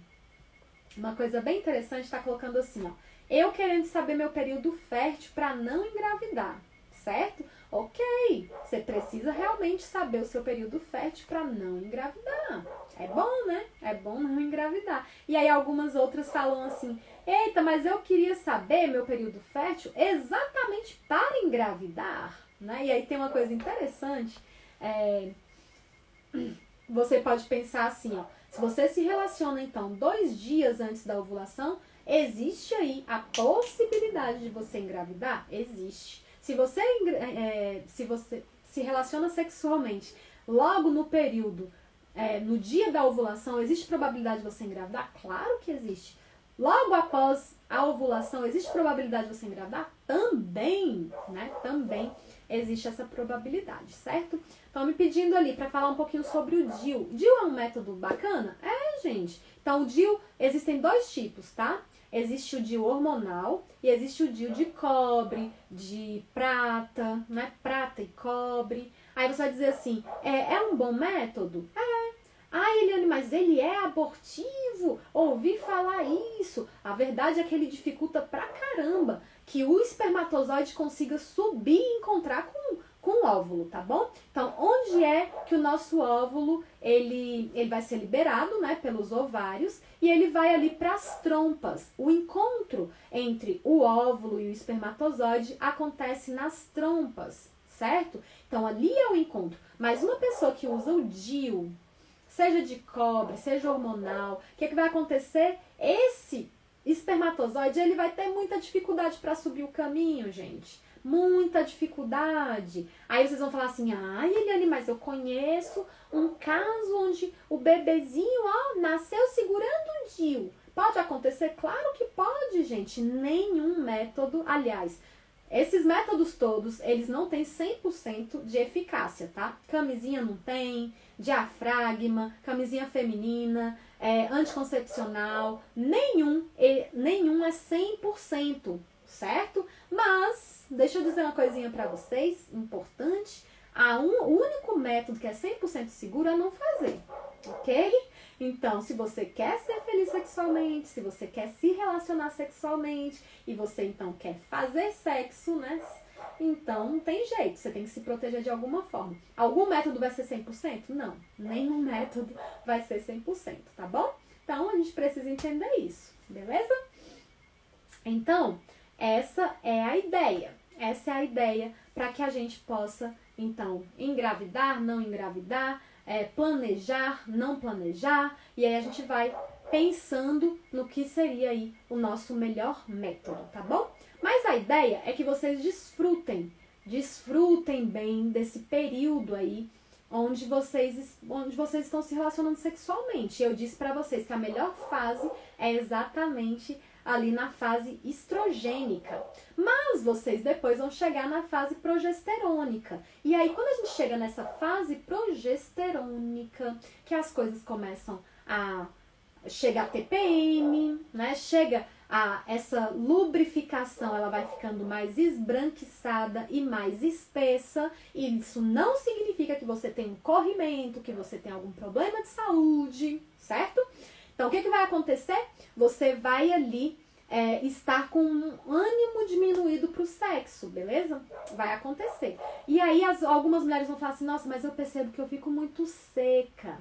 uma coisa bem interessante, está colocando assim, ó: eu querendo saber meu período fértil para não engravidar, certo? Ok, você precisa realmente saber o seu período fértil para não engravidar. É bom, né? É bom não engravidar. E aí algumas outras falam assim: eita, mas eu queria saber meu período fértil exatamente para engravidar, né? E aí tem uma coisa interessante, você pode pensar assim, ó: se você se relaciona então 2 dias antes da ovulação, existe aí a possibilidade de você engravidar? Existe. Se você se relaciona sexualmente logo no período, no dia da ovulação, existe probabilidade de você engravidar? Claro que existe. Logo após a ovulação, existe probabilidade de você engravidar? Também, né? Também existe essa probabilidade, certo? Estão me pedindo ali para falar um pouquinho sobre o DIU. DIU é um método bacana? Gente. Então, o DIU, existem 2 tipos, tá? Existe o DIU hormonal e existe o DIU de cobre, de prata, né? Prata e cobre. Aí você vai dizer assim: é um bom método? Eliane, mas ele é abortivo? Ouvi falar isso. A verdade é que ele dificulta pra caramba que o espermatozoide consiga subir e encontrar com o óvulo, tá bom? Então, onde é que o nosso óvulo, ele vai ser liberado, né, pelos ovários, e ele vai ali para as trompas. O encontro entre o óvulo e o espermatozoide acontece nas trompas, certo? Então, ali é o encontro. Mas uma pessoa que usa o DIU, seja de cobre, seja hormonal, o que vai acontecer? Esse espermatozoide, ele vai ter muita dificuldade para subir o caminho, gente. Muita dificuldade. Aí vocês vão falar assim: Eliane, mas eu conheço um caso onde o bebezinho, nasceu segurando o DIU. Pode acontecer? Claro que pode, gente. Nenhum método, aliás, esses métodos todos, eles não têm 100% de eficácia, tá? Camisinha não tem, diafragma, camisinha feminina, anticoncepcional, nenhum é 100%, certo? Mas, deixa eu dizer uma coisinha pra vocês, importante: o único método que é 100% seguro é não fazer, ok? Então, se você quer ser feliz sexualmente, se você quer se relacionar sexualmente e você então quer fazer sexo, né? Então, não tem jeito, você tem que se proteger de alguma forma. Algum método vai ser 100%? Não, nenhum método vai ser 100%, tá bom? Então, a gente precisa entender isso, beleza? Então, essa é a ideia. Essa é a ideia para que a gente possa, então, engravidar, não engravidar, planejar, não planejar, e aí a gente vai pensando no que seria aí o nosso melhor método, tá bom? Mas a ideia é que vocês desfrutem bem desse período aí onde vocês estão se relacionando sexualmente. Eu disse pra vocês que a melhor fase é exatamente ali na fase estrogênica. Mas vocês depois vão chegar na fase progesterônica. E aí, quando a gente chega nessa fase progesterônica, que as coisas começam a... Chega a TPM, né? Chega a essa lubrificação, ela vai ficando mais esbranquiçada e mais espessa. E isso não significa que você tem um corrimento, que você tem algum problema de saúde, certo? Então, o que vai acontecer? Você vai ali estar com um ânimo diminuído pro sexo, beleza? Vai acontecer. E aí, algumas mulheres vão falar assim, nossa, mas eu percebo que eu fico muito seca.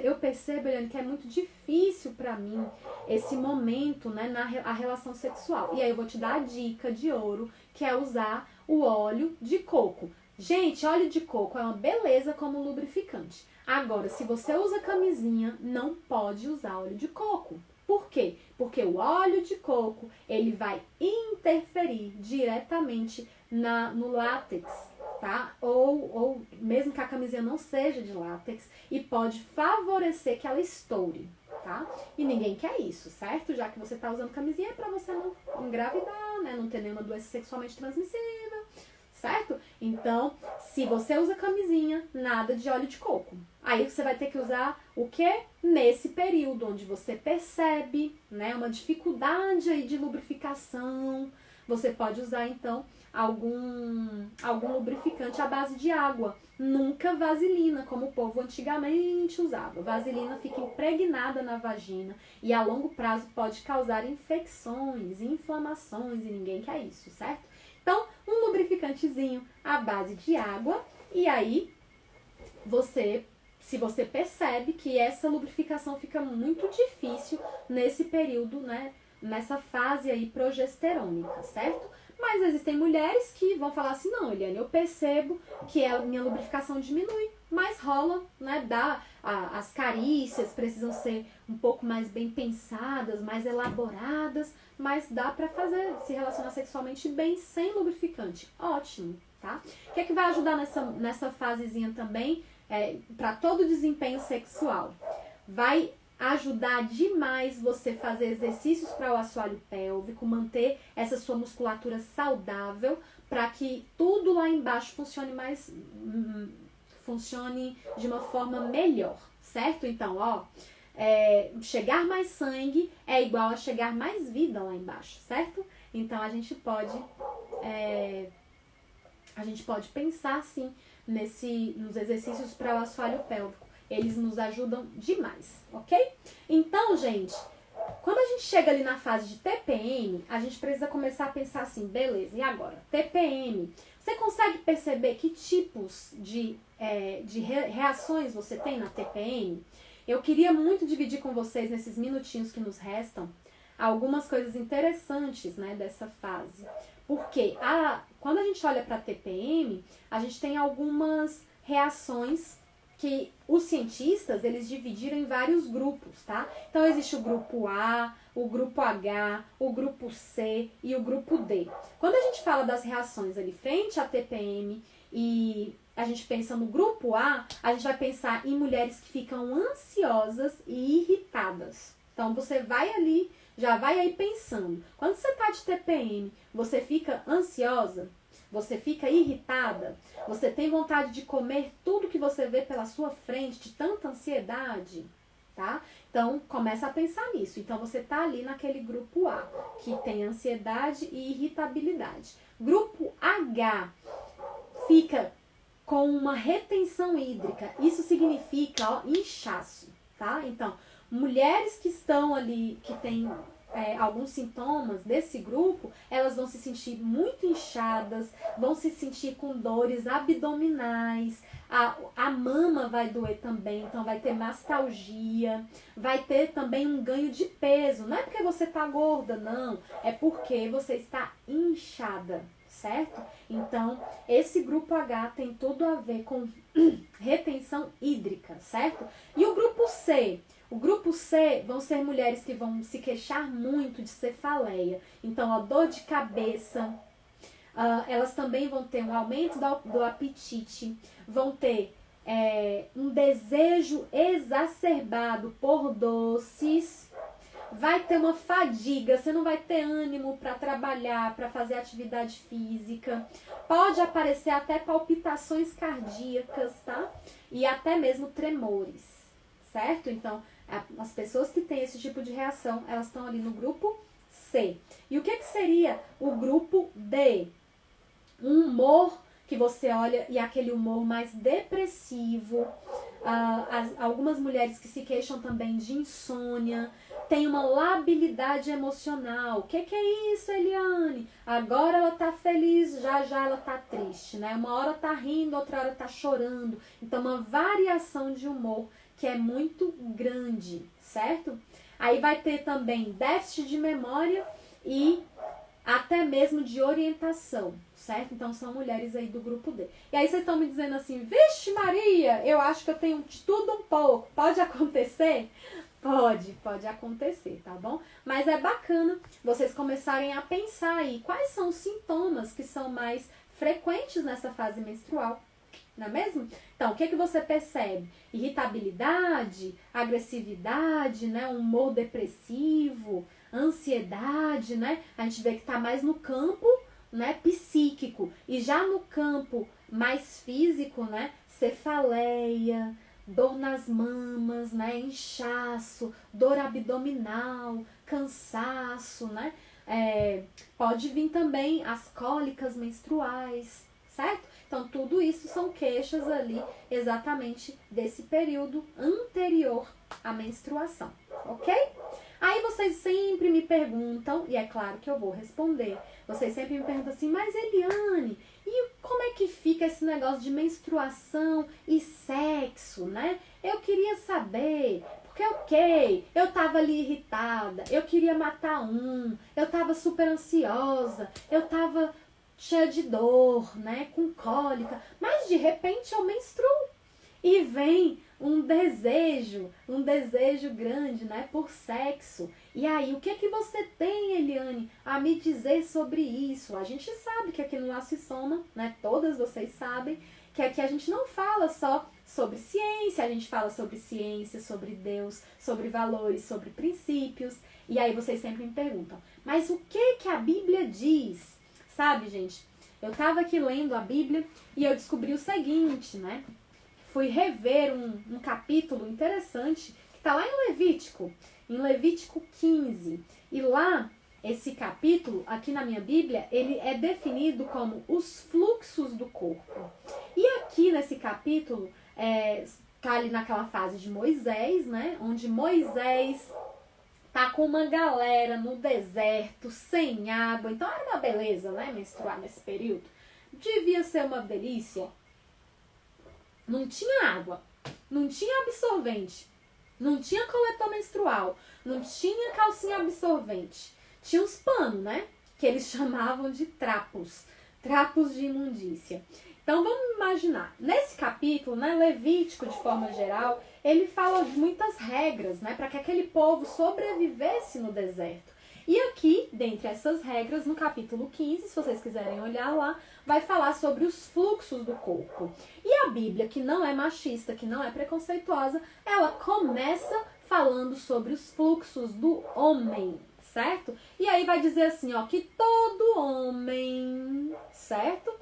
Eu percebo, Eliane, que é muito difícil pra mim esse momento, né, a relação sexual. E aí eu vou te dar a dica de ouro, que é usar o óleo de coco. Gente, óleo de coco é uma beleza como lubrificante. Agora, se você usa camisinha, não pode usar óleo de coco. Por quê? Porque o óleo de coco, ele vai interferir diretamente no látex, tá? Ou mesmo que a camisinha não seja de látex, e pode favorecer que ela estoure, tá? E ninguém quer isso, certo? Já que você tá usando camisinha é pra você não engravidar, né? Não ter nenhuma doença sexualmente transmissível, certo? Então, se você usa camisinha, nada de óleo de coco. Aí você vai ter que usar o quê? Nesse período onde você percebe, né, uma dificuldade aí de lubrificação, você pode usar então algum lubrificante à base de água. Nunca vaselina, como o povo antigamente usava. Vaselina fica impregnada na vagina e a longo prazo pode causar infecções, inflamações e ninguém quer isso, certo? Então, um lubrificantezinho à base de água e aí se você percebe que essa lubrificação fica muito difícil nesse período, né, nessa fase aí progesterônica, certo? Mas existem mulheres que vão falar assim, não, Eliane, eu percebo que a minha lubrificação diminui, mas rola, né, as carícias precisam ser um pouco mais bem pensadas, mais elaboradas, mas dá pra se relacionar sexualmente bem sem lubrificante. Ótimo, tá? O que é que vai ajudar nessa fasezinha também, para todo o desempenho sexual? Vai ajudar demais você fazer exercícios para o assoalho pélvico, manter essa sua musculatura saudável, para que tudo lá embaixo funcione de uma forma melhor, certo? Então, chegar mais sangue é igual a chegar mais vida lá embaixo, certo? Então a gente pode pensar assim nos exercícios para o assoalho pélvico. Eles nos ajudam demais, ok? Então, gente, quando a gente chega ali na fase de TPM, a gente precisa começar a pensar assim, beleza, e agora? TPM, você consegue perceber que tipos de reações você tem na TPM? Eu queria muito dividir com vocês, nesses minutinhos que nos restam, algumas coisas interessantes, né, dessa fase. Porque quando a gente olha para a TPM, a gente tem algumas reações que os cientistas, eles dividiram em vários grupos, tá? Então, existe o grupo A, o grupo H, o grupo C e o grupo D. Quando a gente fala das reações ali frente à TPM e a gente pensa no grupo A, a gente vai pensar em mulheres que ficam ansiosas e irritadas. Então, você vai ali, já vai aí pensando. Quando você tá de TPM, você fica ansiosa? Você fica irritada? Você tem vontade de comer tudo que você vê pela sua frente, de tanta ansiedade? Tá? Então, começa a pensar nisso. Então, você tá ali naquele grupo A, que tem ansiedade e irritabilidade. Grupo H fica com uma retenção hídrica. Isso significa, ó, inchaço, tá? Então, mulheres que estão ali, que têm alguns sintomas desse grupo, elas vão se sentir muito inchadas, vão se sentir com dores abdominais, a mama vai doer também, então vai ter mastalgia, vai ter também um ganho de peso. Não é porque você está gorda, não, é porque você está inchada, certo? Então, esse grupo H tem tudo a ver com retenção hídrica, certo? E o grupo C? O grupo C vão ser mulheres que vão se queixar muito de cefaleia. Então, a dor de cabeça, elas também vão ter um aumento do apetite, vão ter um desejo exacerbado por doces, vai ter uma fadiga, você não vai ter ânimo para trabalhar, para fazer atividade física, pode aparecer até palpitações cardíacas, tá? E até mesmo tremores, certo? Então, as pessoas que têm esse tipo de reação, elas estão ali no grupo C. E o que seria o grupo D? Um humor que você olha e é aquele humor mais depressivo. Algumas mulheres que se queixam também de insônia, tem uma labilidade emocional. O que é isso, Eliane? Agora ela tá feliz, já ela tá triste, né? Uma hora tá rindo, outra hora tá chorando. Então, uma variação de humor que é muito grande, certo? Aí vai ter também déficit de memória e até mesmo de orientação, certo? Então, são mulheres aí do grupo D. E aí vocês estão me dizendo assim, vixe Maria, eu acho que eu tenho de tudo um pouco. Pode acontecer? Pode acontecer, tá bom? Mas é bacana vocês começarem a pensar aí quais são os sintomas que são mais frequentes nessa fase menstrual, não é mesmo? Então, o que você percebe? Irritabilidade, agressividade, né? Humor depressivo, ansiedade, né? A gente vê que tá mais no campo, né, psíquico. E já no campo mais físico, né? Cefaleia, dor nas mamas, né? Inchaço, dor abdominal, cansaço, né? Pode vir também as cólicas menstruais, certo? Então, tudo isso são queixas ali exatamente desse período anterior à menstruação, ok? Aí vocês sempre me perguntam, e é claro que eu vou responder, vocês sempre me perguntam assim, mas Eliane, e como é que fica esse negócio de menstruação e sexo, né? Eu queria saber, porque ok, eu tava ali irritada, eu queria matar eu tava super ansiosa, eu tava cheia de dor, né, com cólica, mas de repente eu menstruo e vem um desejo grande, né, por sexo. E aí, o que você tem, Eliane, a me dizer sobre isso? A gente sabe que aqui no Laço e Soma, né, todas vocês sabem, que aqui a gente não fala só sobre ciência, a gente fala sobre ciência, sobre Deus, sobre valores, sobre princípios. E aí vocês sempre me perguntam, mas o que a Bíblia diz? Sabe, gente, eu tava aqui lendo a Bíblia e eu descobri o seguinte, né? Fui rever um capítulo interessante que tá lá em Levítico 15. E lá, esse capítulo, aqui na minha Bíblia, ele é definido como os fluxos do corpo. E aqui nesse capítulo, tá ali naquela fase de Moisés, né? Onde Moisés tá com uma galera no deserto, sem água. Então era uma beleza, né? Menstruar nesse período. Devia ser uma delícia. Não tinha água, não tinha absorvente, não tinha coletor menstrual, não tinha calcinha absorvente. Tinha os panos, né? Que eles chamavam de trapos de imundícia. Então vamos imaginar, nesse capítulo, né, Levítico de forma geral, ele fala de muitas regras, né, para que aquele povo sobrevivesse no deserto. E aqui, dentre essas regras, no capítulo 15, se vocês quiserem olhar lá, vai falar sobre os fluxos do corpo. E a Bíblia, que não é machista, que não é preconceituosa, ela começa falando sobre os fluxos do homem, certo? E aí vai dizer assim, ó, que todo homem, certo?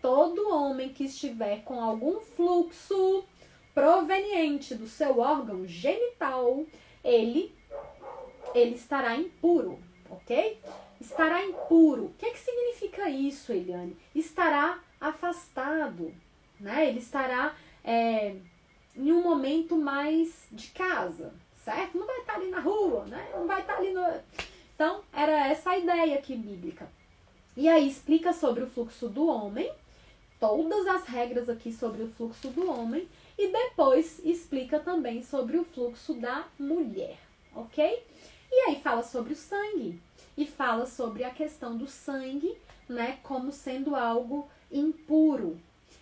Todo homem que estiver com algum fluxo proveniente do seu órgão genital, ele estará impuro, ok? Estará impuro. O que significa isso, Eliane? Estará afastado, né? Ele estará em um momento mais de casa, certo? Não vai estar ali na rua, né? Não vai estar ali no... Então, era essa a ideia aqui bíblica. E aí explica sobre o fluxo do homem, todas as regras aqui sobre o fluxo do homem, e depois explica também sobre o fluxo da mulher, ok? E aí fala sobre o sangue, e fala sobre a questão do sangue, né, como sendo algo impuro.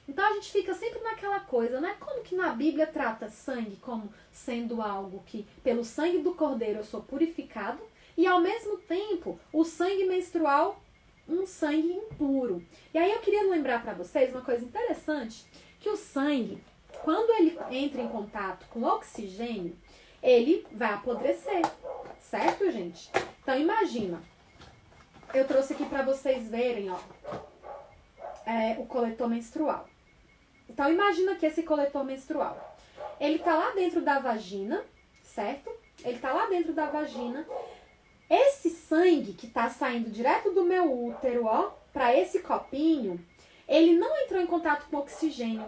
Então a gente fica sempre naquela coisa, né? Como que na Bíblia trata sangue como sendo algo que, pelo sangue do cordeiro eu sou purificado, e ao mesmo tempo o sangue menstrual, um sangue impuro. E aí eu queria lembrar para vocês uma coisa interessante, que o sangue, quando ele entra em contato com oxigênio, ele vai apodrecer, certo, gente? Então imagina, eu trouxe aqui para vocês verem, ó, o coletor menstrual. Então imagina que esse coletor menstrual, ele tá lá dentro da vagina, certo? Ele tá lá dentro da vagina. Esse sangue que tá saindo direto do meu útero, ó, para esse copinho, ele não entrou em contato com oxigênio.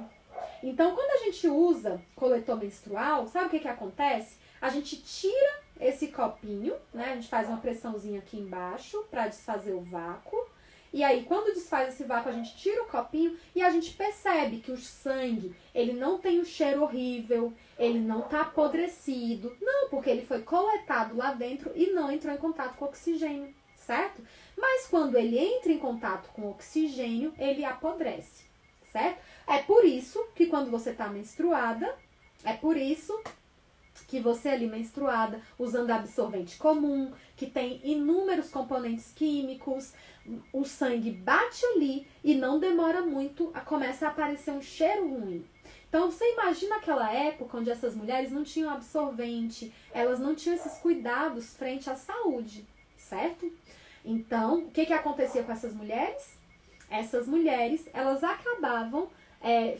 Então, quando a gente usa coletor menstrual, sabe o que que acontece? A gente tira esse copinho, né? A gente faz uma pressãozinha aqui embaixo para desfazer o vácuo. E aí, quando desfaz esse vácuo, a gente tira o copinho e a gente percebe que o sangue, ele não tem um cheiro horrível, ele não tá apodrecido. Não, porque ele foi coletado lá dentro e não entrou em contato com o oxigênio, certo? Mas quando ele entra em contato com o oxigênio, ele apodrece, certo? É por isso que quando você tá menstruada, é por isso que você ali menstruada, usando absorvente comum, que tem inúmeros componentes químicos, o sangue bate ali e não demora muito, começa a aparecer um cheiro ruim. Então você imagina aquela época onde essas mulheres não tinham absorvente, elas não tinham esses cuidados frente à saúde, certo? Então, o que acontecia com essas mulheres? Essas mulheres, elas acabavam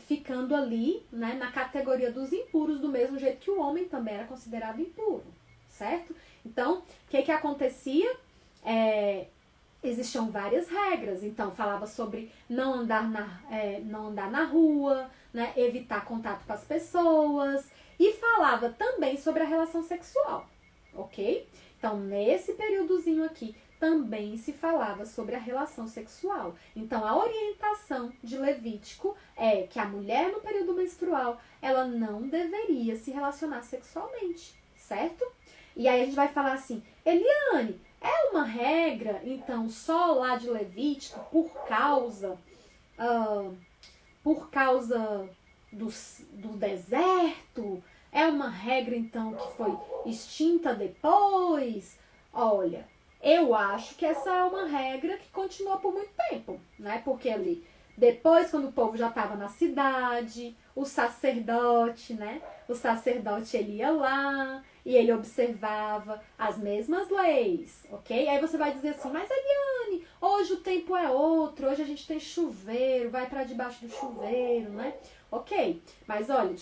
ficando ali, né, na categoria dos impuros, do mesmo jeito que o homem também era considerado impuro, certo? Então, o que acontecia? Existiam várias regras. Então, falava sobre não andar na rua, né, evitar contato com as pessoas, e falava também sobre a relação sexual, ok? Então, nesse períodozinho aqui, também se falava sobre a relação sexual. Então, a orientação de Levítico é que a mulher no período menstrual, ela não deveria se relacionar sexualmente, certo? E aí a gente vai falar assim, Eliane, é uma regra, então, só lá de Levítico, por causa do deserto? É uma regra, então, que foi extinta depois? Olha, eu acho que essa é uma regra que continua por muito tempo, né? Porque ali, depois, quando o povo já estava na cidade, o sacerdote, né? O sacerdote, ele ia lá e ele observava as mesmas leis, ok? Aí você vai dizer assim, mas Eliane, hoje o tempo é outro, hoje a gente tem chuveiro, vai para debaixo do chuveiro, né? Ok, mas olha,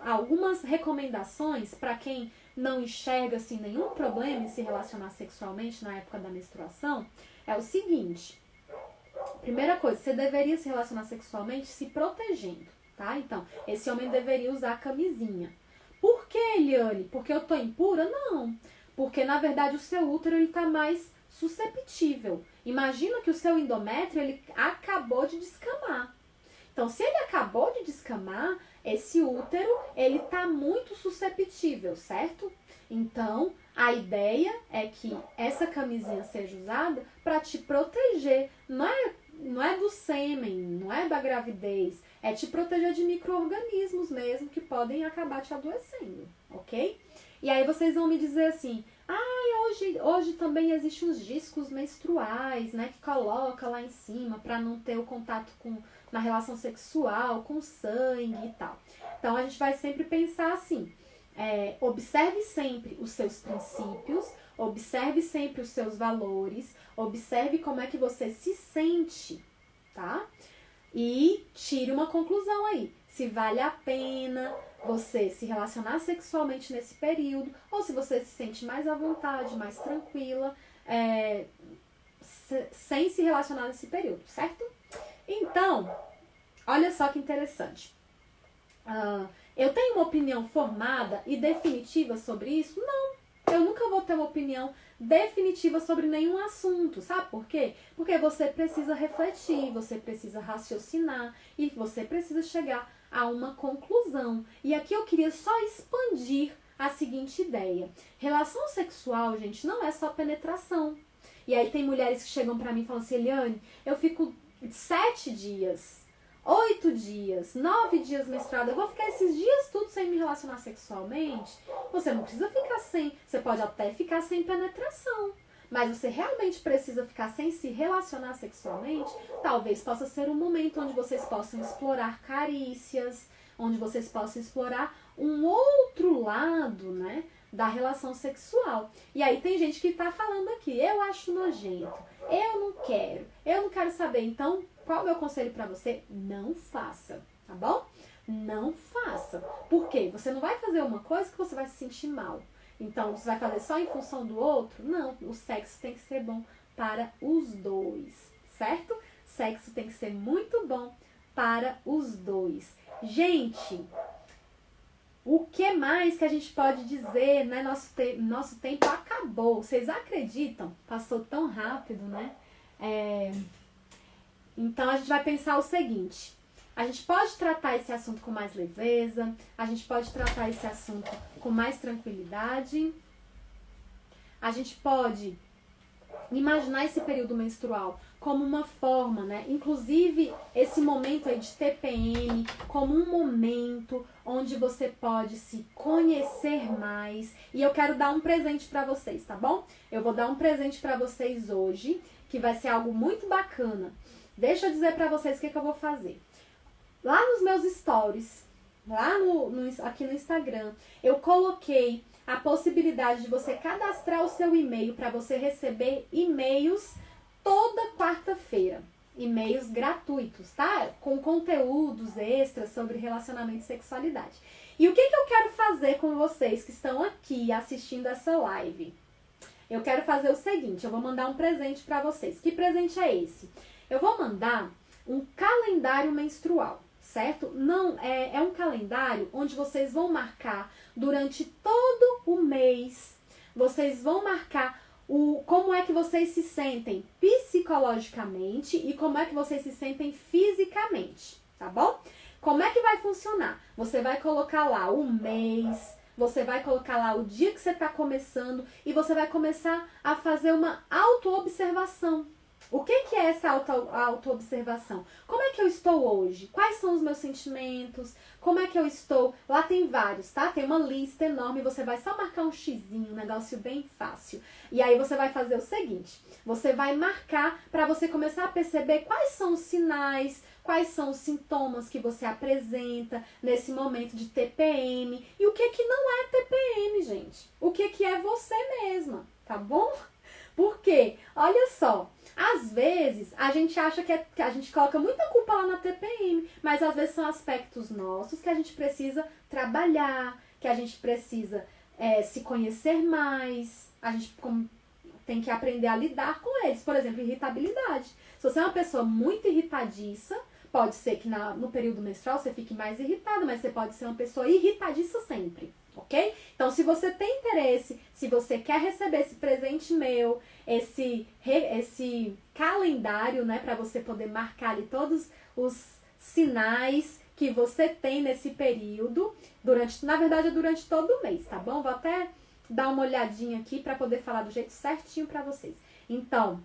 algumas recomendações para quem não enxerga assim, nenhum problema em se relacionar sexualmente na época da menstruação, é o seguinte. Primeira coisa, você deveria se relacionar sexualmente se protegendo, tá? Então, esse homem deveria usar camisinha. Por que, Eliane? Porque eu tô impura? Não. Porque, na verdade, o seu útero ele tá mais susceptível. Imagina que o seu endométrio ele acabou de descamar. Então, se ele acabou de descamar, esse útero, ele tá muito susceptível, certo? Então, a ideia é que essa camisinha seja usada para te proteger. Não é do sêmen, não é da gravidez. É te proteger de micro-organismos mesmo que podem acabar te adoecendo, ok? E aí vocês vão me dizer assim, hoje também existem os discos menstruais, né? Que coloca lá em cima para não ter o contato na relação sexual, com sangue e tal. Então a gente vai sempre pensar assim, observe sempre os seus princípios, observe sempre os seus valores, observe como é que você se sente, tá? E tire uma conclusão aí, se vale a pena você se relacionar sexualmente nesse período, ou se você se sente mais à vontade, mais tranquila, sem se relacionar nesse período, certo? Então, olha só que interessante. Eu tenho uma opinião formada e definitiva sobre isso? Não. Eu nunca vou ter uma opinião definitiva sobre nenhum assunto. Sabe por quê? Porque você precisa refletir, você precisa raciocinar e você precisa chegar a uma conclusão. E aqui eu queria só expandir a seguinte ideia. Relação sexual, gente, não é só penetração. E aí tem mulheres que chegam pra mim e falam assim, Eliane, eu fico 7 dias, 8 dias, 9 dias menstruada, eu vou ficar esses dias tudo sem me relacionar sexualmente? Você não precisa ficar sem, você pode até ficar sem penetração. Mas você realmente precisa ficar sem se relacionar sexualmente? Talvez possa ser um momento onde vocês possam explorar carícias, onde vocês possam explorar um outro lado, né, da relação sexual. E aí tem gente que tá falando aqui, eu acho nojento, eu não quero saber. Então, qual é o meu conselho pra você? Não faça, tá bom? Não faça. Por quê? Você não vai fazer uma coisa que você vai se sentir mal. Então, você vai fazer só em função do outro? Não, o sexo tem que ser bom para os dois, certo? Sexo tem que ser muito bom para os dois. Gente, o que mais que a gente pode dizer, né? Nosso tempo acabou. Vocês acreditam? Passou tão rápido, né? Então, a gente vai pensar o seguinte. A gente pode tratar esse assunto com mais leveza, a gente pode tratar esse assunto com mais tranquilidade, a gente pode imaginar esse período menstrual como uma forma, né? Inclusive esse momento aí de TPM como um momento onde você pode se conhecer mais. E eu quero dar um presente para vocês, tá bom? Eu vou dar um presente para vocês hoje, que vai ser algo muito bacana. Deixa eu dizer para vocês o que eu vou fazer. Lá nos meus stories, lá aqui no Instagram, eu coloquei a possibilidade de você cadastrar o seu e-mail para você receber e-mails toda quarta-feira. E-mails gratuitos, tá? Com conteúdos extras sobre relacionamento e sexualidade. E o que eu quero fazer com vocês que estão aqui assistindo essa live? Eu quero fazer o seguinte, eu vou mandar um presente para vocês. Que presente é esse? Eu vou mandar um calendário menstrual. Certo? Não, é um calendário onde vocês vão marcar durante todo o mês, vocês vão marcar como é que vocês se sentem psicologicamente e como é que vocês se sentem fisicamente, tá bom? Como é que vai funcionar? Você vai colocar lá o mês, você vai colocar lá o dia que você está começando e você vai começar a fazer uma auto-observação. O que é essa auto-observação? Como é que eu estou hoje? Quais são os meus sentimentos? Como é que eu estou? Lá tem vários, tá? Tem uma lista enorme, você vai só marcar um xizinho, um negócio bem fácil. E aí você vai fazer o seguinte, você vai marcar para você começar a perceber quais são os sinais, quais são os sintomas que você apresenta nesse momento de TPM. E o que não é TPM, gente? O que é você mesma, tá bom? Porque, olha só, às vezes a gente acha que a gente coloca muita culpa lá na TPM, mas às vezes são aspectos nossos que a gente precisa trabalhar, que a gente precisa se conhecer mais, a gente tem que aprender a lidar com eles. Por exemplo, irritabilidade. Se você é uma pessoa muito irritadiça, pode ser que no período menstrual você fique mais irritado, mas você pode ser uma pessoa irritadiça sempre. Ok? Então, se você tem interesse, se você quer receber esse presente meu, esse calendário, né, para você poder marcar ali todos os sinais que você tem nesse período, na verdade é durante todo o mês, tá bom? Vou até dar uma olhadinha aqui para poder falar do jeito certinho para vocês. Então,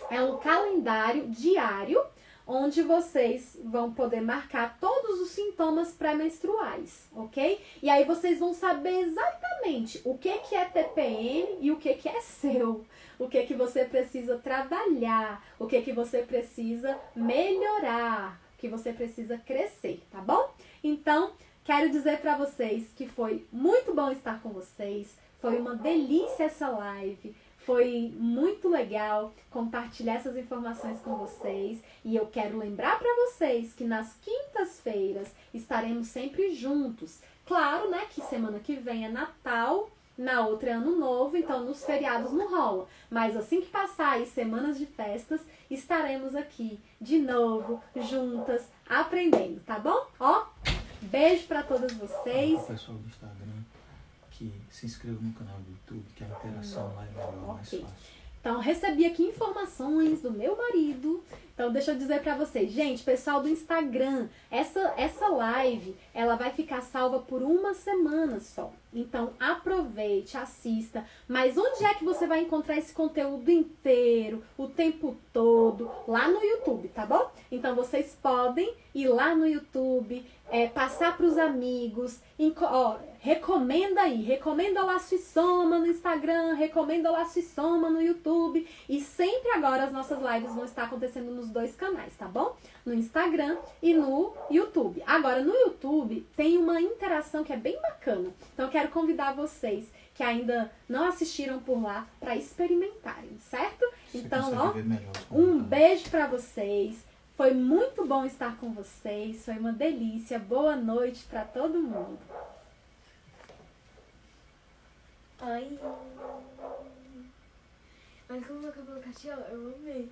é um calendário diário onde vocês vão poder marcar todos os sintomas pré-menstruais, ok? E aí vocês vão saber exatamente o que é TPM e o que é seu, o que você precisa trabalhar, o que você precisa melhorar, o que você precisa crescer, tá bom? Então, quero dizer para vocês que foi muito bom estar com vocês, foi uma delícia essa live. Foi muito legal compartilhar essas informações com vocês e eu quero lembrar para vocês que nas quintas-feiras estaremos sempre juntos. Claro, né, que semana que vem é Natal na outra é Ano Novo, então nos feriados não rola. Mas assim que passar aí semanas de festas, estaremos aqui de novo, juntas, aprendendo, tá bom? Ó, beijo pra todas vocês. O pessoal do Instagram que se inscreva no canal do YouTube, que a interação lá é melhor, mais fácil. Então, recebi aqui informações do meu marido. Então, deixa eu dizer pra vocês. Gente, pessoal do Instagram, essa live, ela vai ficar salva por uma semana só. Então, aproveite, assista. Mas onde é que você vai encontrar esse conteúdo inteiro, o tempo todo? Lá no YouTube, tá bom? Então, vocês podem ir lá no YouTube, passar pros amigos, recomenda aí, recomenda o Laço e Soma no Instagram, recomenda o Laço e Soma no YouTube. E sempre agora as nossas lives vão estar acontecendo nos 2 canais, tá bom? No Instagram e no YouTube. Agora, no YouTube tem uma interação que é bem bacana. Então, eu quero convidar vocês que ainda não assistiram por lá para experimentarem, certo? Então, ó, um beijo para vocês. Foi muito bom estar com vocês. Foi uma delícia. Boa noite para todo mundo. Ai. Mas como meu cabelo cacheou, eu amei.